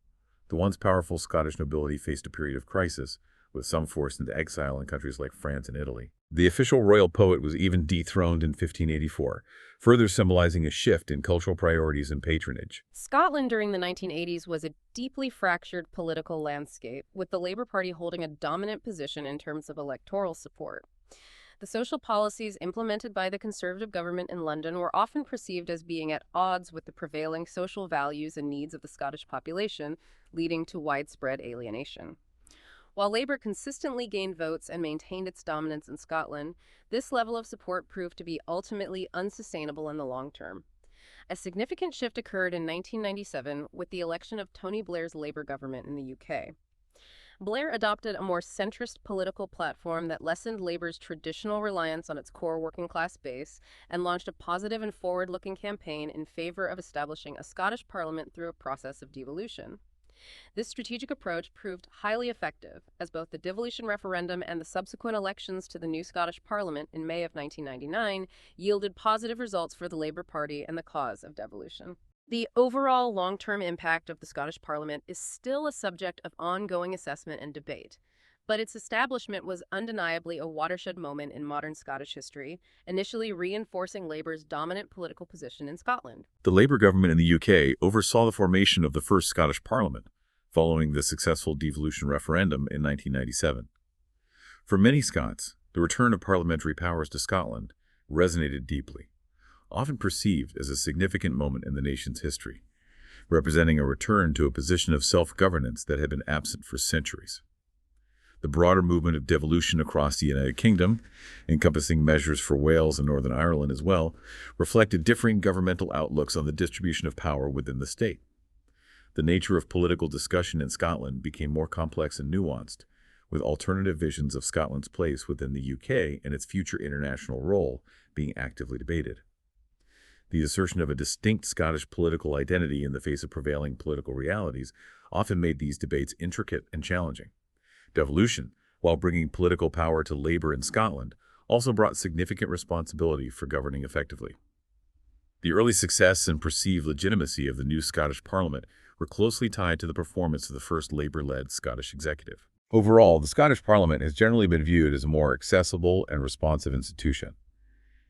The once powerful Scottish nobility faced a period of crisis, with some forced into exile in countries like France and Italy. The official royal poet was even dethroned in 1584, further symbolizing a shift in cultural priorities and patronage. Scotland during the 1980s was a deeply fractured political landscape, with the Labour Party holding a dominant position in terms of electoral support. The social policies implemented by the Conservative government in London were often perceived as being at odds with the prevailing social values and needs of the Scottish population, leading to widespread alienation. While Labour consistently gained votes and maintained its dominance in Scotland, this level of support proved to be ultimately unsustainable in the long term. A significant shift occurred in 1997 with the election of Tony Blair's Labour government in the UK. Blair adopted a more centrist political platform that lessened Labour's traditional reliance on its core working-class base and launched a positive and forward-looking campaign in favour of establishing a Scottish Parliament through a process of devolution. This strategic approach proved highly effective, as both the devolution referendum and the subsequent elections to the new Scottish Parliament in May of 1999 yielded positive results for the Labour Party and the cause of devolution. The overall long-term impact of the Scottish Parliament is still a subject of ongoing assessment and debate, but its establishment was undeniably a watershed moment in modern Scottish history, initially reinforcing Labour's dominant political position in Scotland. The Labour government in the UK oversaw the formation of the first Scottish Parliament, following the successful devolution referendum in 1997. For many Scots, the return of parliamentary powers to Scotland resonated deeply, often perceived as a significant moment in the nation's history, representing a return to a position of self-governance that had been absent for centuries. The broader movement of devolution across the United Kingdom, encompassing measures for Wales and Northern Ireland as well, reflected differing governmental outlooks on the distribution of power within the state. The nature of political discussion in Scotland became more complex and nuanced, with alternative visions of Scotland's place within the UK and its future international role being actively debated. The assertion of a distinct Scottish political identity in the face of prevailing political realities often made these debates intricate and challenging. Devolution, while bringing political power to Labour in Scotland, also brought significant responsibility for governing effectively. The early success and perceived legitimacy of the new Scottish Parliament were closely tied to the performance of the first Labour-led Scottish executive. Overall, the Scottish Parliament has generally been viewed as a more accessible and responsive institution,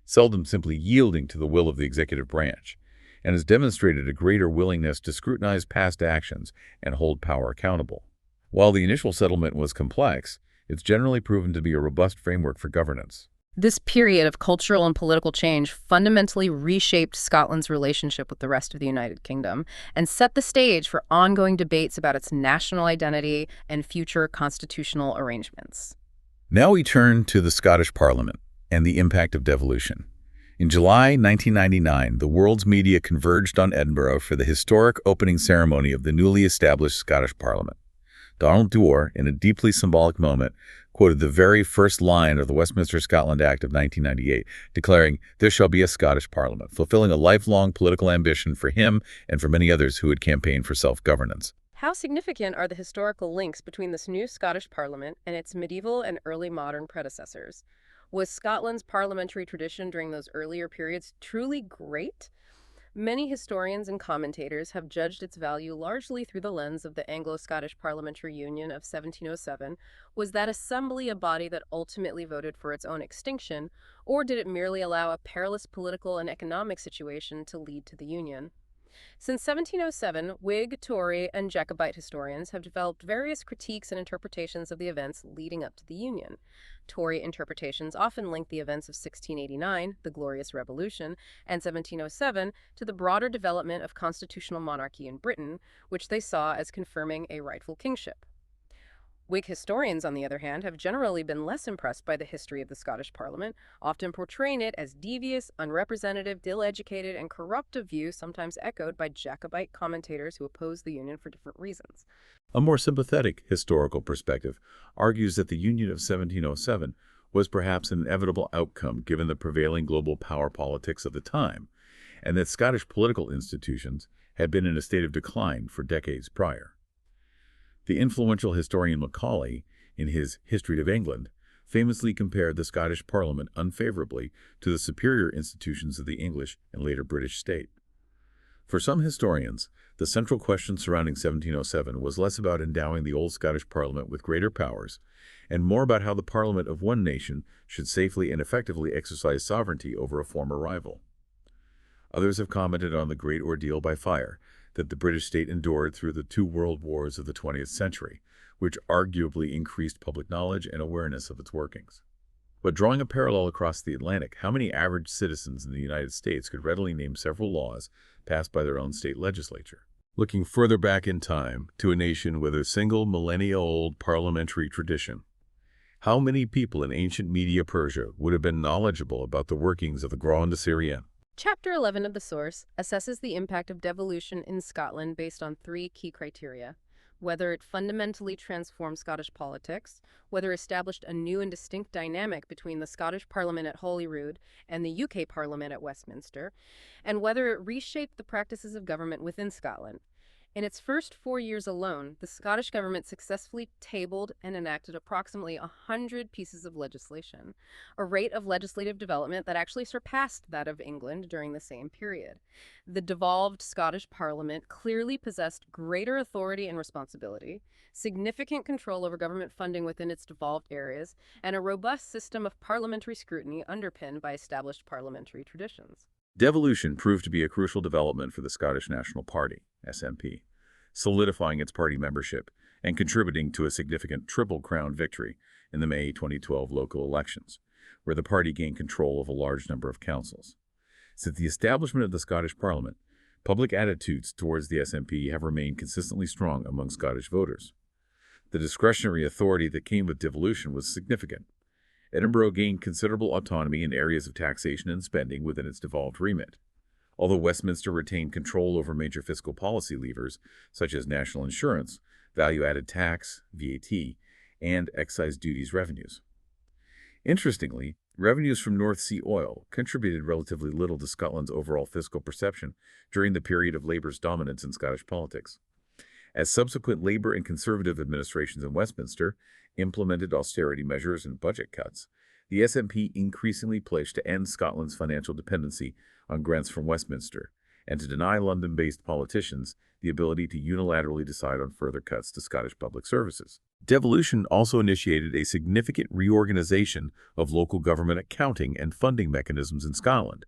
seldom simply yielding to the will of the executive branch, and has demonstrated a greater willingness to scrutinize past actions and hold power accountable. While the initial settlement was complex, it's generally proven to be a robust framework for governance. This period of cultural and political change fundamentally reshaped Scotland's relationship with the rest of the United Kingdom and set the stage for ongoing debates about its national identity and future constitutional arrangements. Now we turn to the Scottish Parliament and the impact of devolution. In July 1999, the world's media converged on Edinburgh for the historic opening ceremony of the newly established Scottish Parliament. Donald Dewar, in a deeply symbolic moment, quoted the very first line of the Westminster Scotland Act of 1998, declaring, "There shall be a Scottish Parliament," fulfilling a lifelong political ambition for him and for many others who had campaigned for self-governance. How significant are the historical links between this new Scottish Parliament and its medieval and early modern predecessors? Was Scotland's parliamentary tradition during those earlier periods truly great? Many historians and commentators have judged its value largely through the lens of the Anglo-Scottish Parliamentary Union of 1707. Was that assembly a body that ultimately voted for its own extinction, or did it merely allow a perilous political and economic situation to lead to the Union? Since 1707, Whig, Tory, and Jacobite historians have developed various critiques and interpretations of the events leading up to the Union. Tory interpretations often link the events of 1689, the Glorious Revolution, and 1707 to the broader development of constitutional monarchy in Britain, which they saw as confirming a rightful kingship. Whig historians, on the other hand, have generally been less impressed by the history of the Scottish Parliament, often portraying it as devious, unrepresentative, ill-educated, and corrupt, a view sometimes echoed by Jacobite commentators who opposed the Union for different reasons. A more sympathetic historical perspective argues that the Union of 1707 was perhaps an inevitable outcome given the prevailing global power politics of the time, and that Scottish political institutions had been in a state of decline for decades prior. The influential historian Macaulay, in his History of England, famously compared the Scottish Parliament unfavorably to the superior institutions of the English and later British state. For some historians, the central question surrounding 1707 was less about endowing the old Scottish Parliament with greater powers, and more about how the Parliament of one nation should safely and effectively exercise sovereignty over a former rival. Others have commented on the great ordeal by fire that the British state endured through the two world wars of the 20th century, which arguably increased public knowledge and awareness of its workings. But drawing a parallel across the Atlantic, how many average citizens in the United States could readily name several laws passed by their own state legislature? Looking further back in time, to a nation with a single millennia-old parliamentary tradition, how many people in ancient Media Persia would have been knowledgeable about the workings of the Grand Assyrian? Chapter 11 of the source assesses the impact of devolution in Scotland based on three key criteria: whether it fundamentally transformed Scottish politics, whether it established a new and distinct dynamic between the Scottish Parliament at Holyrood and the UK Parliament at Westminster, and whether it reshaped the practices of government within Scotland. In its first 4 years alone, the Scottish government successfully tabled and enacted approximately 100 pieces of legislation, a rate of legislative development that actually surpassed that of England during the same period. The devolved Scottish Parliament clearly possessed greater authority and responsibility, significant control over government funding within its devolved areas, and a robust system of parliamentary scrutiny underpinned by established parliamentary traditions. Devolution proved to be a crucial development for the Scottish National Party, SNP, solidifying its party membership and contributing to a significant Triple Crown victory in the May 2012 local elections, where the party gained control of a large number of councils. Since the establishment of the Scottish Parliament, public attitudes towards the SNP have remained consistently strong among Scottish voters. The discretionary authority that came with devolution was significant. Edinburgh gained considerable autonomy in areas of taxation and spending within its devolved remit, although Westminster retained control over major fiscal policy levers such as national insurance, value-added tax, VAT, and excise duties revenues. Interestingly, revenues from North Sea oil contributed relatively little to Scotland's overall fiscal perception during the period of Labour's dominance in Scottish politics. As subsequent Labour and Conservative administrations in Westminster implemented austerity measures and budget cuts, the SNP increasingly pledged to end Scotland's financial dependency on grants from Westminster and to deny London-based politicians the ability to unilaterally decide on further cuts to Scottish public services. Devolution also initiated a significant reorganization of local government accounting and funding mechanisms in Scotland,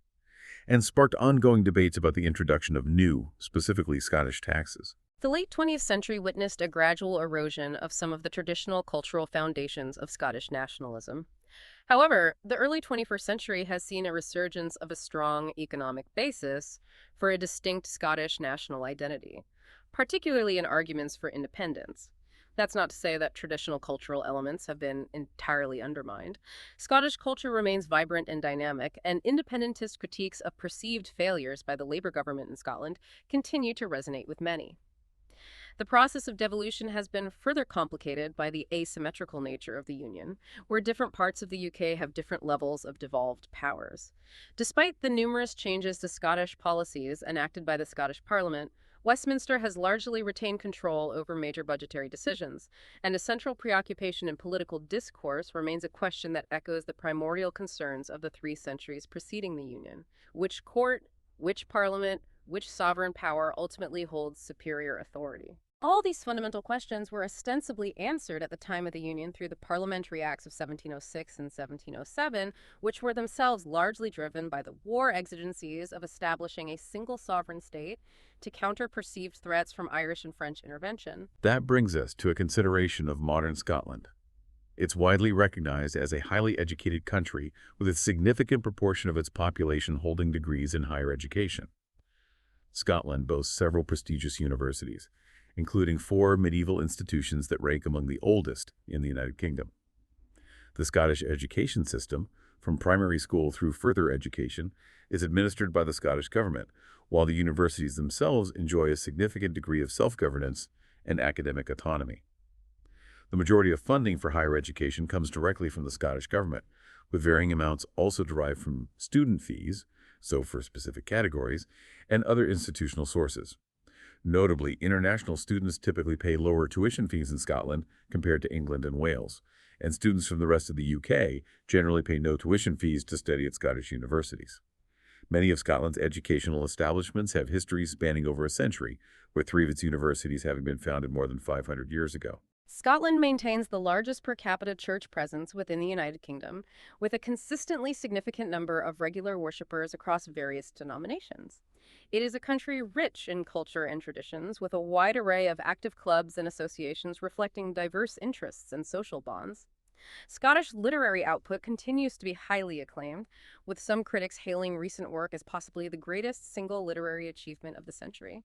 and sparked ongoing debates about the introduction of new, specifically Scottish taxes. The late 20th century witnessed a gradual erosion of some of the traditional cultural foundations of Scottish nationalism. However, the early 21st century has seen a resurgence of a strong economic basis for a distinct Scottish national identity, particularly in arguments for independence. That's not to say that traditional cultural elements have been entirely undermined. Scottish culture remains vibrant and dynamic, and independentist critiques of perceived failures by the Labour government in Scotland continue to resonate with many. The process of devolution has been further complicated by the asymmetrical nature of the Union, where different parts of the UK have different levels of devolved powers. Despite the numerous changes to Scottish policies enacted by the Scottish Parliament, Westminster has largely retained control over major budgetary decisions, and a central preoccupation in political discourse remains a question that echoes the primordial concerns of the 3 centuries preceding the Union. Which court, which parliament, which sovereign power ultimately holds superior authority? All these fundamental questions were ostensibly answered at the time of the Union through the Parliamentary Acts of 1706 and 1707, which were themselves largely driven by the war exigencies of establishing a single sovereign state to counter perceived threats from Irish and French intervention. That brings us to a consideration of modern Scotland. It's widely recognized as a highly educated country with a significant proportion of its population holding degrees in higher education. Scotland boasts several prestigious universities, including 4 medieval institutions that rank among the oldest in the United Kingdom. The Scottish education system, from primary school through further education, is administered by the Scottish government, while the universities themselves enjoy a significant degree of self-governance and academic autonomy. The majority of funding for higher education comes directly from the Scottish government, with varying amounts also derived from student fees, so for specific categories, and other institutional sources. Notably, international students typically pay lower tuition fees in Scotland compared to England and Wales, and students from the rest of the UK generally pay no tuition fees to study at Scottish universities. Many of Scotland's educational establishments have histories spanning over a century, with 3 of its universities having been founded more than 500 years ago. Scotland maintains the largest per capita church presence within the United Kingdom, with a consistently significant number of regular worshippers across various denominations. It is a country rich in culture and traditions, with a wide array of active clubs and associations reflecting diverse interests and social bonds. Scottish literary output continues to be highly acclaimed, with some critics hailing recent work as possibly the greatest single literary achievement of the century.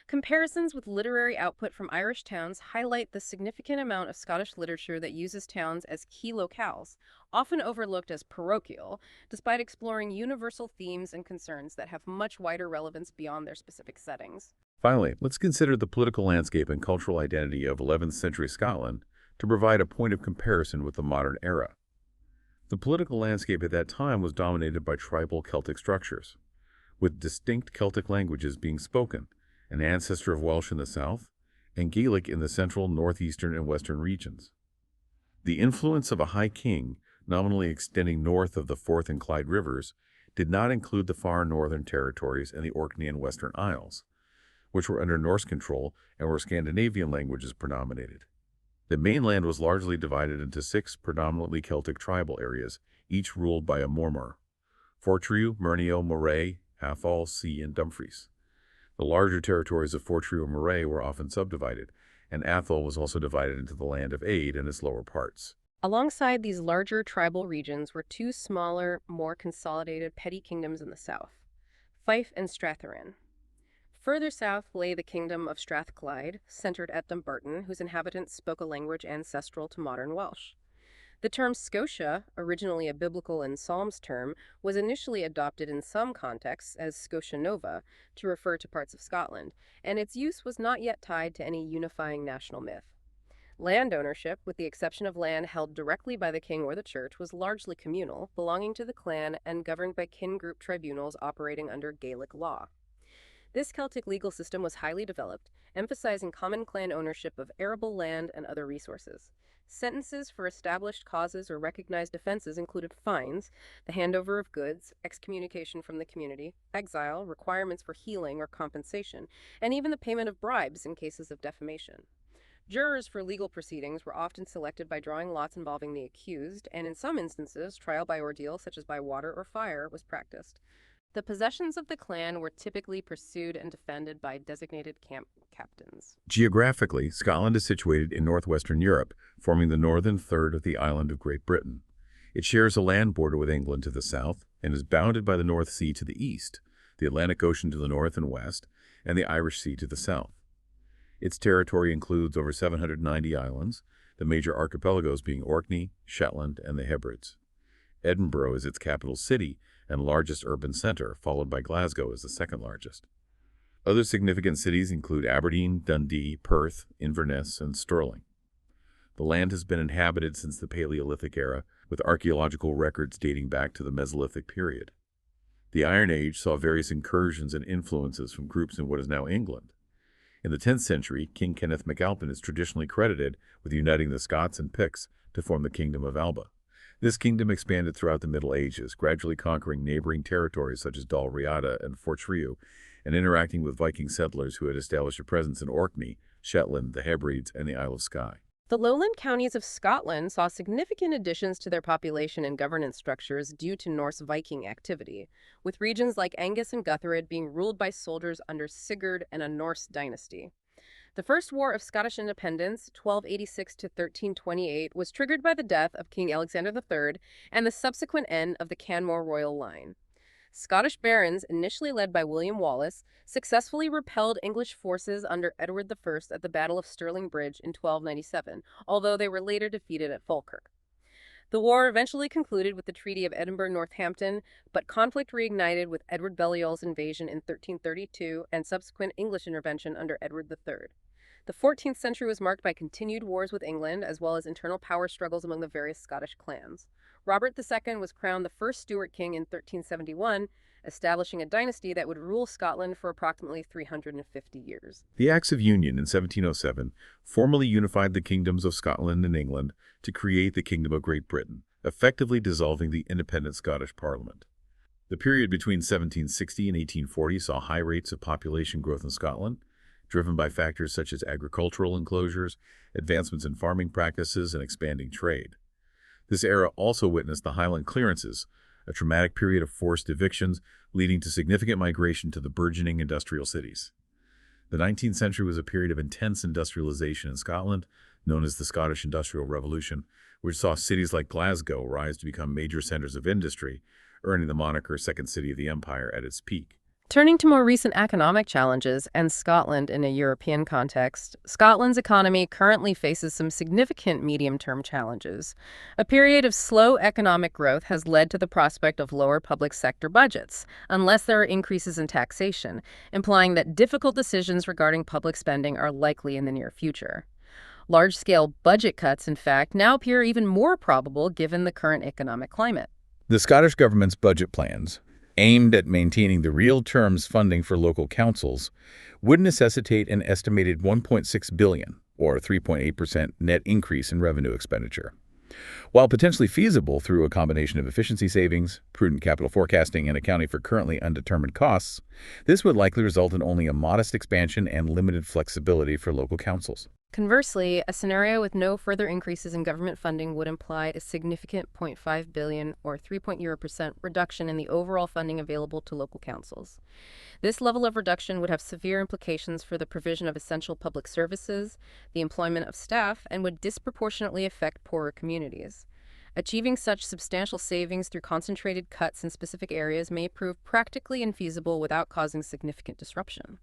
Comparisons with literary output from Irish towns highlight the significant amount of Scottish literature that uses towns as key locales, often overlooked as parochial, despite exploring universal themes and concerns that have much wider relevance beyond their specific settings. Finally, let's consider the political landscape and cultural identity of 11th century Scotland to provide a point of comparison with the modern era. The political landscape at that time was dominated by tribal Celtic structures, with distinct Celtic languages being spoken an ancestor of Welsh in the south, and Gaelic in the central, northeastern, and western regions. The influence of a High King, nominally extending north of the Forth and Clyde rivers, did not include the far northern territories and the Orkney and Western Isles, which were under Norse control and where Scandinavian languages predominated. The mainland was largely divided into 6 predominantly Celtic tribal areas, each ruled by a Mormor: Fortriu, Murnio, Moray, Athol, Sea, and Dumfries. The larger territories of Fortriu and Moray were often subdivided, and Athol was also divided into the Land of Aid and its lower parts. Alongside these larger tribal regions were 2 smaller, more consolidated petty kingdoms in the south, Fife and Stratharan. Further south lay the kingdom of Strathclyde, centered at Dumbarton, whose inhabitants spoke a language ancestral to modern Welsh. The term Scotia, originally a biblical and Psalms term, was initially adopted in some contexts as Scotia Nova to refer to parts of Scotland, and its use was not yet tied to any unifying national myth. Land ownership, with the exception of land held directly by the king or the church, was largely communal, belonging to the clan and governed by kin group tribunals operating under Gaelic law. This Celtic legal system was highly developed, emphasizing common clan ownership of arable land and other resources. Sentences for established causes or recognized offenses included fines, the handover of goods, excommunication from the community, exile, requirements for healing or compensation, and even the payment of bribes in cases of defamation. Jurors for legal proceedings were often selected by drawing lots involving the accused, and in some instances, trial by ordeal, such as by water or fire, was practiced. The possessions of the clan were typically pursued and defended by designated camp captains. Geographically, Scotland is situated in northwestern Europe, forming the northern third of the island of Great Britain. It shares a land border with England to the south and is bounded by the North Sea to the east, the Atlantic Ocean to the north and west, and the Irish Sea to the south. Its territory includes over 790 islands, the major archipelagos being Orkney, Shetland, and the Hebrides. Edinburgh is its capital city and largest urban center, followed by Glasgow as the second largest. Other significant cities include Aberdeen, Dundee, Perth, Inverness, and Stirling. The land has been inhabited since the Paleolithic era, with archaeological records dating back to the Mesolithic period. The Iron Age saw various incursions and influences from groups in what is now England. In the 10th century, King Kenneth MacAlpin is traditionally credited with uniting the Scots and Picts to form the Kingdom of Alba. This kingdom expanded throughout the Middle Ages, gradually conquering neighboring territories such as Dalriada and Fortriu, and interacting with Viking settlers who had established a presence in Orkney, Shetland, the Hebrides, and the Isle of Skye. The lowland counties of Scotland saw significant additions to their population and governance structures due to Norse Viking activity, with regions like Angus and Guthred being ruled by soldiers under Sigurd and a Norse dynasty. The First War of Scottish Independence, 1286 to 1328, was triggered by the death of King Alexander III and the subsequent end of the Canmore royal line. Scottish barons, initially led by William Wallace, successfully repelled English forces under Edward I at the Battle of Stirling Bridge in 1297, although they were later defeated at Falkirk. The war eventually concluded with the Treaty of Edinburgh-Northampton, but conflict reignited with Edward Balliol's invasion in 1332 and subsequent English intervention under Edward III. The 14th century was marked by continued wars with England, as well as internal power struggles among the various Scottish clans. Robert II was crowned the first Stuart king in 1371, establishing a dynasty that would rule Scotland for approximately 350 years. The Acts of Union in 1707 formally unified the kingdoms of Scotland and England to create the Kingdom of Great Britain, effectively dissolving the independent Scottish Parliament. The period between 1760 and 1840 saw high rates of population growth in Scotland, driven by factors such as agricultural enclosures, advancements in farming practices, and expanding trade. This era also witnessed the Highland clearances, a traumatic period of forced evictions leading to significant migration to the burgeoning industrial cities. The 19th century was a period of intense industrialization in Scotland, known as the Scottish Industrial Revolution, which saw cities like Glasgow rise to become major centers of industry, earning the moniker Second City of the Empire at its peak. Turning to more recent economic challenges and Scotland in a European context, Scotland's economy currently faces some significant medium-term challenges. A period of slow economic growth has led to the prospect of lower public sector budgets, unless there are increases in taxation, implying that difficult decisions regarding public spending are likely in the near future. Large-scale budget cuts, in fact, now appear even more probable given the current economic climate. The Scottish government's budget plans, aimed at maintaining the real terms funding for local councils, would necessitate an estimated $1.6 billion, or 3.8% net increase in revenue expenditure. While potentially feasible through a combination of efficiency savings, prudent capital forecasting, and accounting for currently undetermined costs, this would likely result in only a modest expansion and limited flexibility for local councils. Conversely, a scenario with no further increases in government funding would imply a significant $0.5 billion or 3% reduction in the overall funding available to local councils. This level of reduction would have severe implications for the provision of essential public services, the employment of staff, and would disproportionately affect poorer communities. Achieving such substantial savings through concentrated cuts in specific areas may prove practically infeasible without causing significant disruption.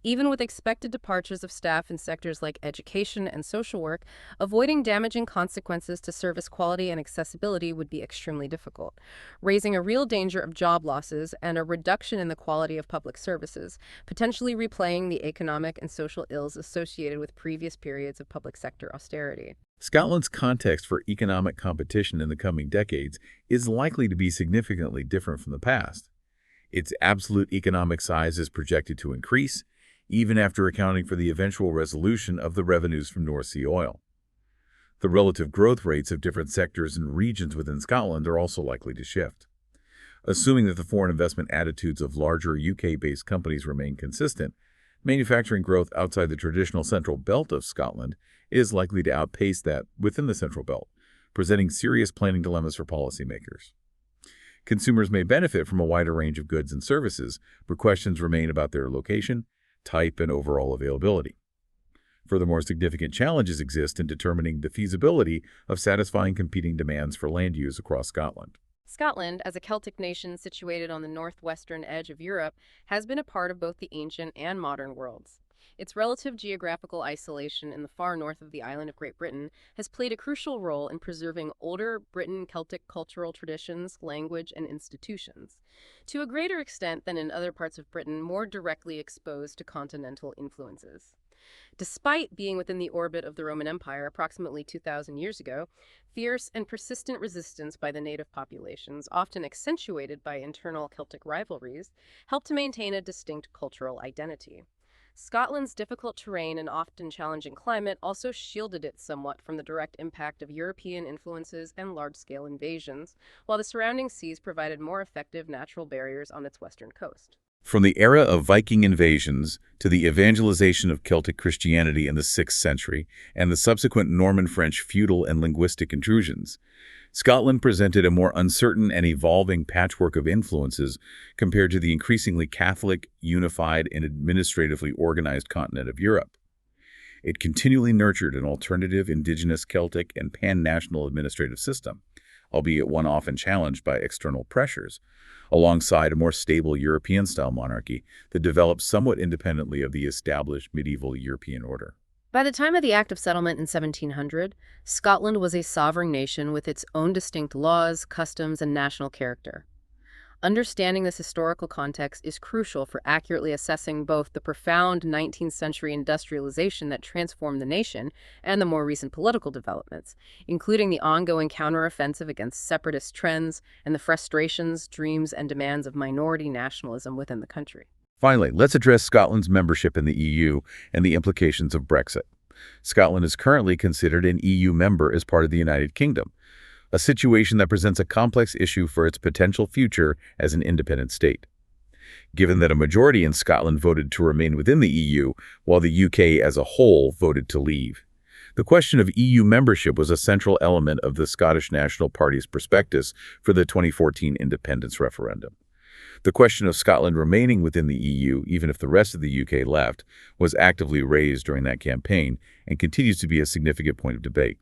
Even with expected departures of staff in sectors like education and social work, avoiding damaging consequences to service quality and accessibility would be extremely difficult, raising a real danger of job losses and a reduction in the quality of public services, potentially replaying the economic and social ills associated with previous periods of public sector austerity. Scotland's context for economic competition in the coming decades is likely to be significantly different from the past. Its absolute economic size is projected to increase, even after accounting for the eventual resolution of the revenues from North Sea oil. The relative growth rates of different sectors and regions within Scotland are also likely to shift. Assuming that the foreign investment attitudes of larger UK-based companies remain consistent, manufacturing growth outside the traditional central belt of Scotland is likely to outpace that within the central belt, presenting serious planning dilemmas for policymakers. Consumers may benefit from a wider range of goods and services, but questions remain about their location, type, and overall availability. Furthermore, significant challenges exist in determining the feasibility of satisfying competing demands for land use across Scotland. Scotland, as a Celtic nation situated on the northwestern edge of Europe, has been a part of both the ancient and modern worlds. Its relative geographical isolation in the far north of the island of Great Britain has played a crucial role in preserving older Briton-Celtic cultural traditions, language, and institutions, to a greater extent than in other parts of Britain more directly exposed to continental influences. Despite being within the orbit of the Roman Empire approximately 2,000 years ago, fierce and persistent resistance by the native populations, often accentuated by internal Celtic rivalries, helped to maintain a distinct cultural identity. Scotland's difficult terrain and often challenging climate also shielded it somewhat from the direct impact of European influences and large-scale invasions, while the surrounding seas provided more effective natural barriers on its western coast. From the era of Viking invasions to the evangelization of Celtic Christianity in the 6th century and the subsequent Norman-French feudal and linguistic intrusions, Scotland presented a more uncertain and evolving patchwork of influences compared to the increasingly Catholic, unified, and administratively organized continent of Europe. It continually nurtured an alternative indigenous Celtic and pan-national administrative system, albeit one often challenged by external pressures, alongside a more stable European-style monarchy that developed somewhat independently of the established medieval European order. By the time of the Act of Settlement in 1700, Scotland was a sovereign nation with its own distinct laws, customs, and national character. Understanding this historical context is crucial for accurately assessing both the profound 19th century industrialization that transformed the nation and the more recent political developments, including the ongoing counteroffensive against separatist trends and the frustrations, dreams, and demands of minority nationalism within the country. Finally, let's address Scotland's membership in the EU and the implications of Brexit. Scotland is currently considered an EU member as part of the United Kingdom, a situation that presents a complex issue for its potential future as an independent state. Given that a majority in Scotland voted to remain within the EU, while the UK as a whole voted to leave, the question of EU membership was a central element of the Scottish National Party's prospectus for the 2014 independence referendum. The question of Scotland remaining within the EU, even if the rest of the UK left, was actively raised during that campaign and continues to be a significant point of debate.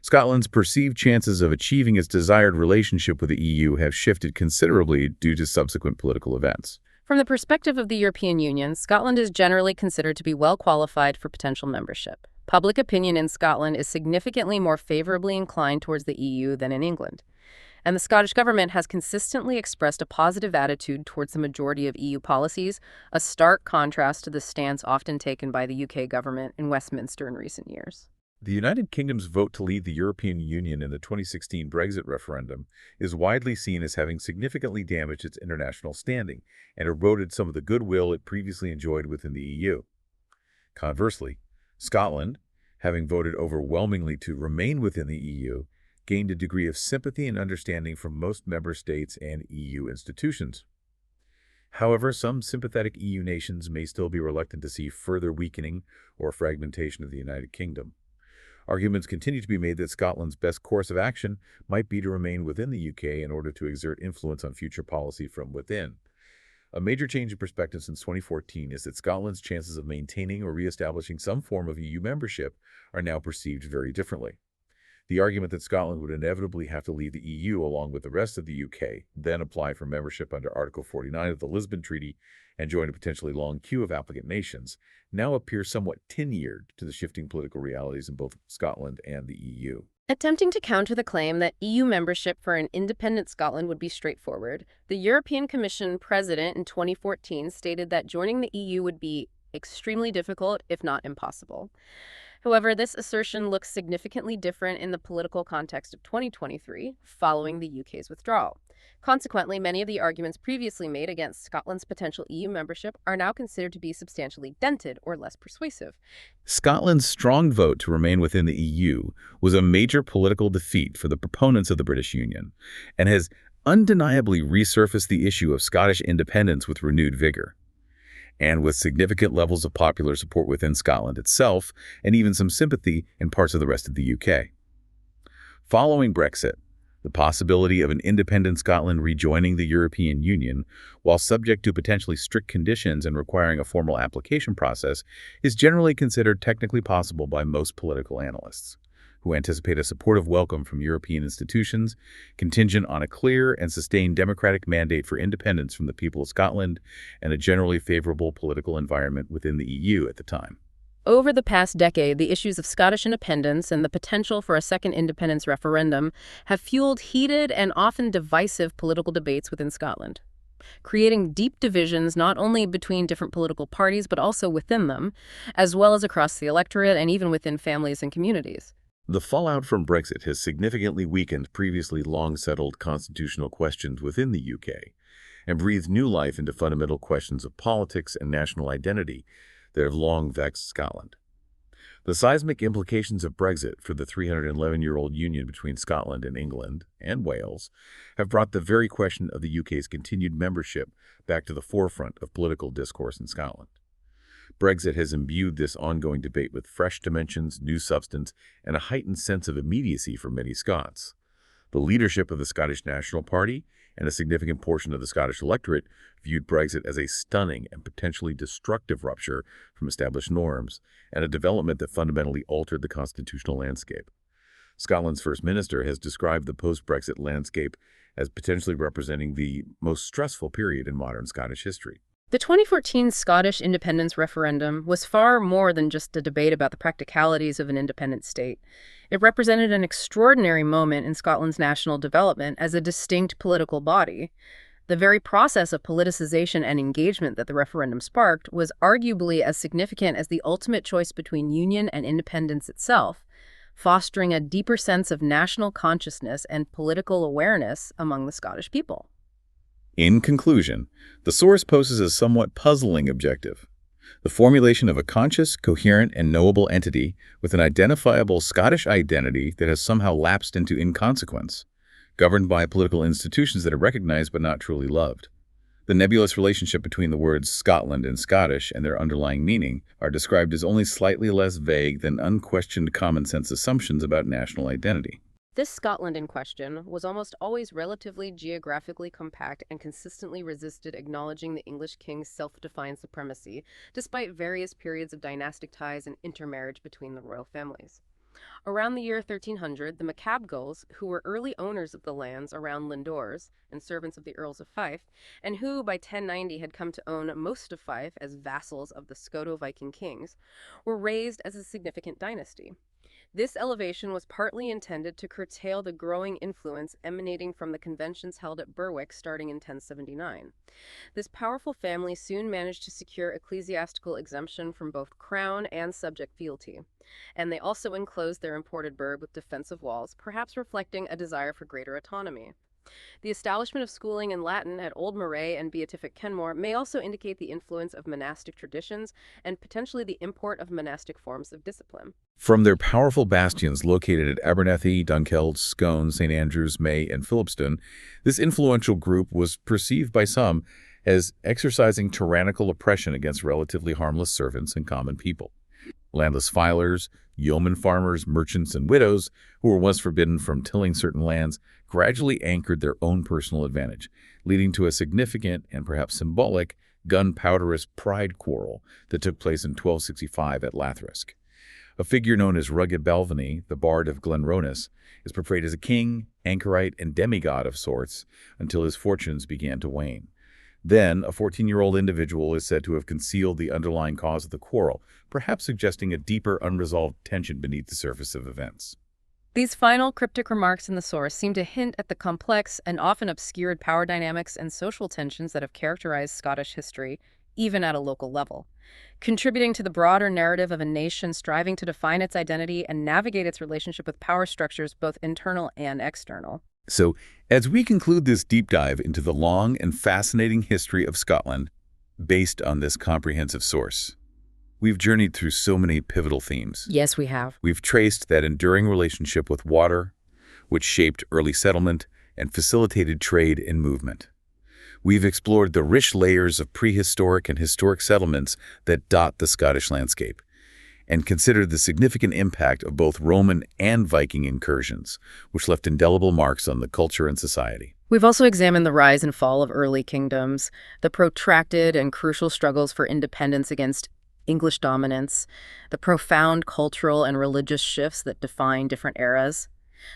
Scotland's perceived chances of achieving its desired relationship with the EU have shifted considerably due to subsequent political events. From the perspective of the European Union, Scotland is generally considered to be well qualified for potential membership. Public opinion in Scotland is significantly more favorably inclined towards the EU than in England. And the Scottish government has consistently expressed a positive attitude towards the majority of EU policies, a stark contrast to the stance often taken by the UK government in Westminster in recent years. The United Kingdom's vote to leave the European Union in the 2016 Brexit referendum is widely seen as having significantly damaged its international standing and eroded some of the goodwill it previously enjoyed within the EU. Conversely, Scotland, having voted overwhelmingly to remain within the EU, gained a degree of sympathy and understanding from most member states and EU institutions. However, some sympathetic EU nations may still be reluctant to see further weakening or fragmentation of the United Kingdom. Arguments continue to be made that Scotland's best course of action might be to remain within the UK in order to exert influence on future policy from within. A major change in perspective since 2014 is that Scotland's chances of maintaining or re-establishing some form of EU membership are now perceived very differently. The argument that Scotland would inevitably have to leave the EU along with the rest of the UK, then apply for membership under Article 49 of the Lisbon Treaty, and join a potentially long queue of applicant nations, now appears somewhat tenured to the shifting political realities in both Scotland and the EU. Attempting to counter the claim that EU membership for an independent Scotland would be straightforward, the European Commission president in 2014 stated that joining the EU would be extremely difficult, if not impossible. However, this assertion looks significantly different in the political context of 2023, following the UK's withdrawal. Consequently, many of the arguments previously made against Scotland's potential EU membership are now considered to be substantially dented or less persuasive. Scotland's strong vote to remain within the EU was a major political defeat for the proponents of the British Union and has undeniably resurfaced the issue of Scottish independence with renewed vigor. And with significant levels of popular support within Scotland itself, and even some sympathy in parts of the rest of the UK. Following Brexit, the possibility of an independent Scotland rejoining the European Union, while subject to potentially strict conditions and requiring a formal application process, is generally considered technically possible by most political analysts, who anticipate a supportive welcome from European institutions, contingent on a clear and sustained democratic mandate for independence from the people of Scotland and a generally favorable political environment within the EU at the time. Over the past decade, the issues of Scottish independence and the potential for a second independence referendum have fueled heated and often divisive political debates within Scotland, creating deep divisions not only between different political parties but also within them, as well as across the electorate and even within families and communities. The fallout from Brexit has significantly weakened previously long-settled constitutional questions within the UK and breathed new life into fundamental questions of politics and national identity that have long vexed Scotland. The seismic implications of Brexit for the 311-year-old union between Scotland and England and Wales have brought the very question of the UK's continued membership back to the forefront of political discourse in Scotland. Brexit has imbued this ongoing debate with fresh dimensions, new substance, and a heightened sense of immediacy for many Scots. The leadership of the Scottish National Party and a significant portion of the Scottish electorate viewed Brexit as a stunning and potentially destructive rupture from established norms and a development that fundamentally altered the constitutional landscape. Scotland's First Minister has described the post-Brexit landscape as potentially representing the most stressful period in modern Scottish history. The 2014 Scottish independence referendum was far more than just a debate about the practicalities of an independent state. It represented an extraordinary moment in Scotland's national development as a distinct political body. The very process of politicization and engagement that the referendum sparked was arguably as significant as the ultimate choice between union and independence itself, fostering a deeper sense of national consciousness and political awareness among the Scottish people. In conclusion, the source poses a somewhat puzzling objective: the formulation of a conscious, coherent, and knowable entity with an identifiable Scottish identity that has somehow lapsed into inconsequence, governed by political institutions that are recognized but not truly loved. The nebulous relationship between the words Scotland and Scottish and their underlying meaning are described as only slightly less vague than unquestioned common-sense assumptions about national identity. This Scotland in question was almost always relatively geographically compact and consistently resisted acknowledging the English king's self-defined supremacy, despite various periods of dynastic ties and intermarriage between the royal families. Around the year 1300, the MacAbgulls, who were early owners of the lands around Lindores and servants of the Earls of Fife, and who by 1090 had come to own most of Fife as vassals of the Scoto-Viking kings, were raised as a significant dynasty. This elevation was partly intended to curtail the growing influence emanating from the conventions held at Berwick starting in 1079. This powerful family soon managed to secure ecclesiastical exemption from both crown and subject fealty, and they also enclosed their imported burgh with defensive walls, perhaps reflecting a desire for greater autonomy. The establishment of schooling in Latin at Old Moray and Beatific Kenmore may also indicate the influence of monastic traditions and potentially the import of monastic forms of discipline. From their powerful bastions located at Abernethy, Dunkeld, Scone, St. Andrews, May, and Philipston, this influential group was perceived by some as exercising tyrannical oppression against relatively harmless servants and common people. Landless filers, yeoman farmers, merchants, and widows, who were once forbidden from tilling certain lands, gradually anchored their own personal advantage, leading to a significant and perhaps symbolic gunpowderous pride quarrel that took place in 1265 at Lathrisk. A figure known as Rugged Balvenie, the Bard of Glenronis, is portrayed as a king, anchorite, and demigod of sorts until his fortunes began to wane. Then, a 14-year-old individual is said to have concealed the underlying cause of the quarrel, perhaps suggesting a deeper, unresolved tension beneath the surface of events. These final cryptic remarks in the source seem to hint at the complex and often obscured power dynamics and social tensions that have characterized Scottish history, even at a local level, contributing to the broader narrative of a nation striving to define its identity and navigate its relationship with power structures, both internal and external. So, as we conclude this deep dive into the long and fascinating history of Scotland, based on this comprehensive source, we've journeyed through so many pivotal themes. Yes, we have. We've traced that enduring relationship with water, which shaped early settlement and facilitated trade and movement. We've explored the rich layers of prehistoric and historic settlements that dot the Scottish landscape, and considered the significant impact of both Roman and Viking incursions, which left indelible marks on the culture and society. We've also examined the rise and fall of early kingdoms, the protracted and crucial struggles for independence against English dominance, the profound cultural and religious shifts that define different eras,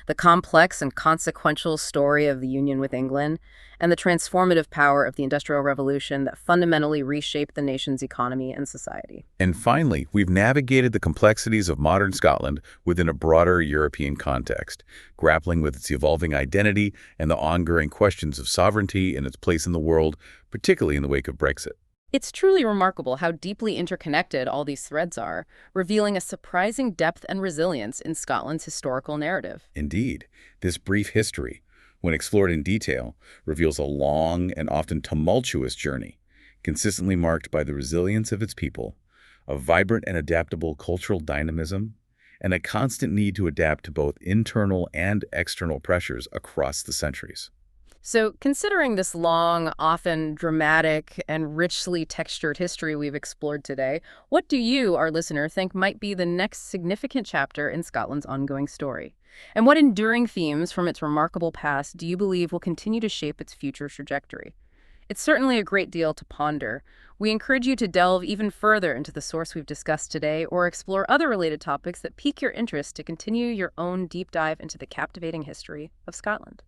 the complex and consequential story of the union with England, and the transformative power of the Industrial Revolution that fundamentally reshaped the nation's economy and society. And finally, we've navigated the complexities of modern Scotland within a broader European context, grappling with its evolving identity and the ongoing questions of sovereignty and its place in the world, particularly in the wake of Brexit. It's truly remarkable how deeply interconnected all these threads are, revealing a surprising depth and resilience in Scotland's historical narrative. Indeed, this brief history, when explored in detail, reveals a long and often tumultuous journey, consistently marked by the resilience of its people, a vibrant and adaptable cultural dynamism, and a constant need to adapt to both internal and external pressures across the centuries. So, considering this long, often dramatic, and richly textured history we've explored today, what do you, our listener, think might be the next significant chapter in Scotland's ongoing story? And what enduring themes from its remarkable past do you believe will continue to shape its future trajectory? It's certainly a great deal to ponder. We encourage you to delve even further into the source we've discussed today or explore other related topics that pique your interest to continue your own deep dive into the captivating history of Scotland.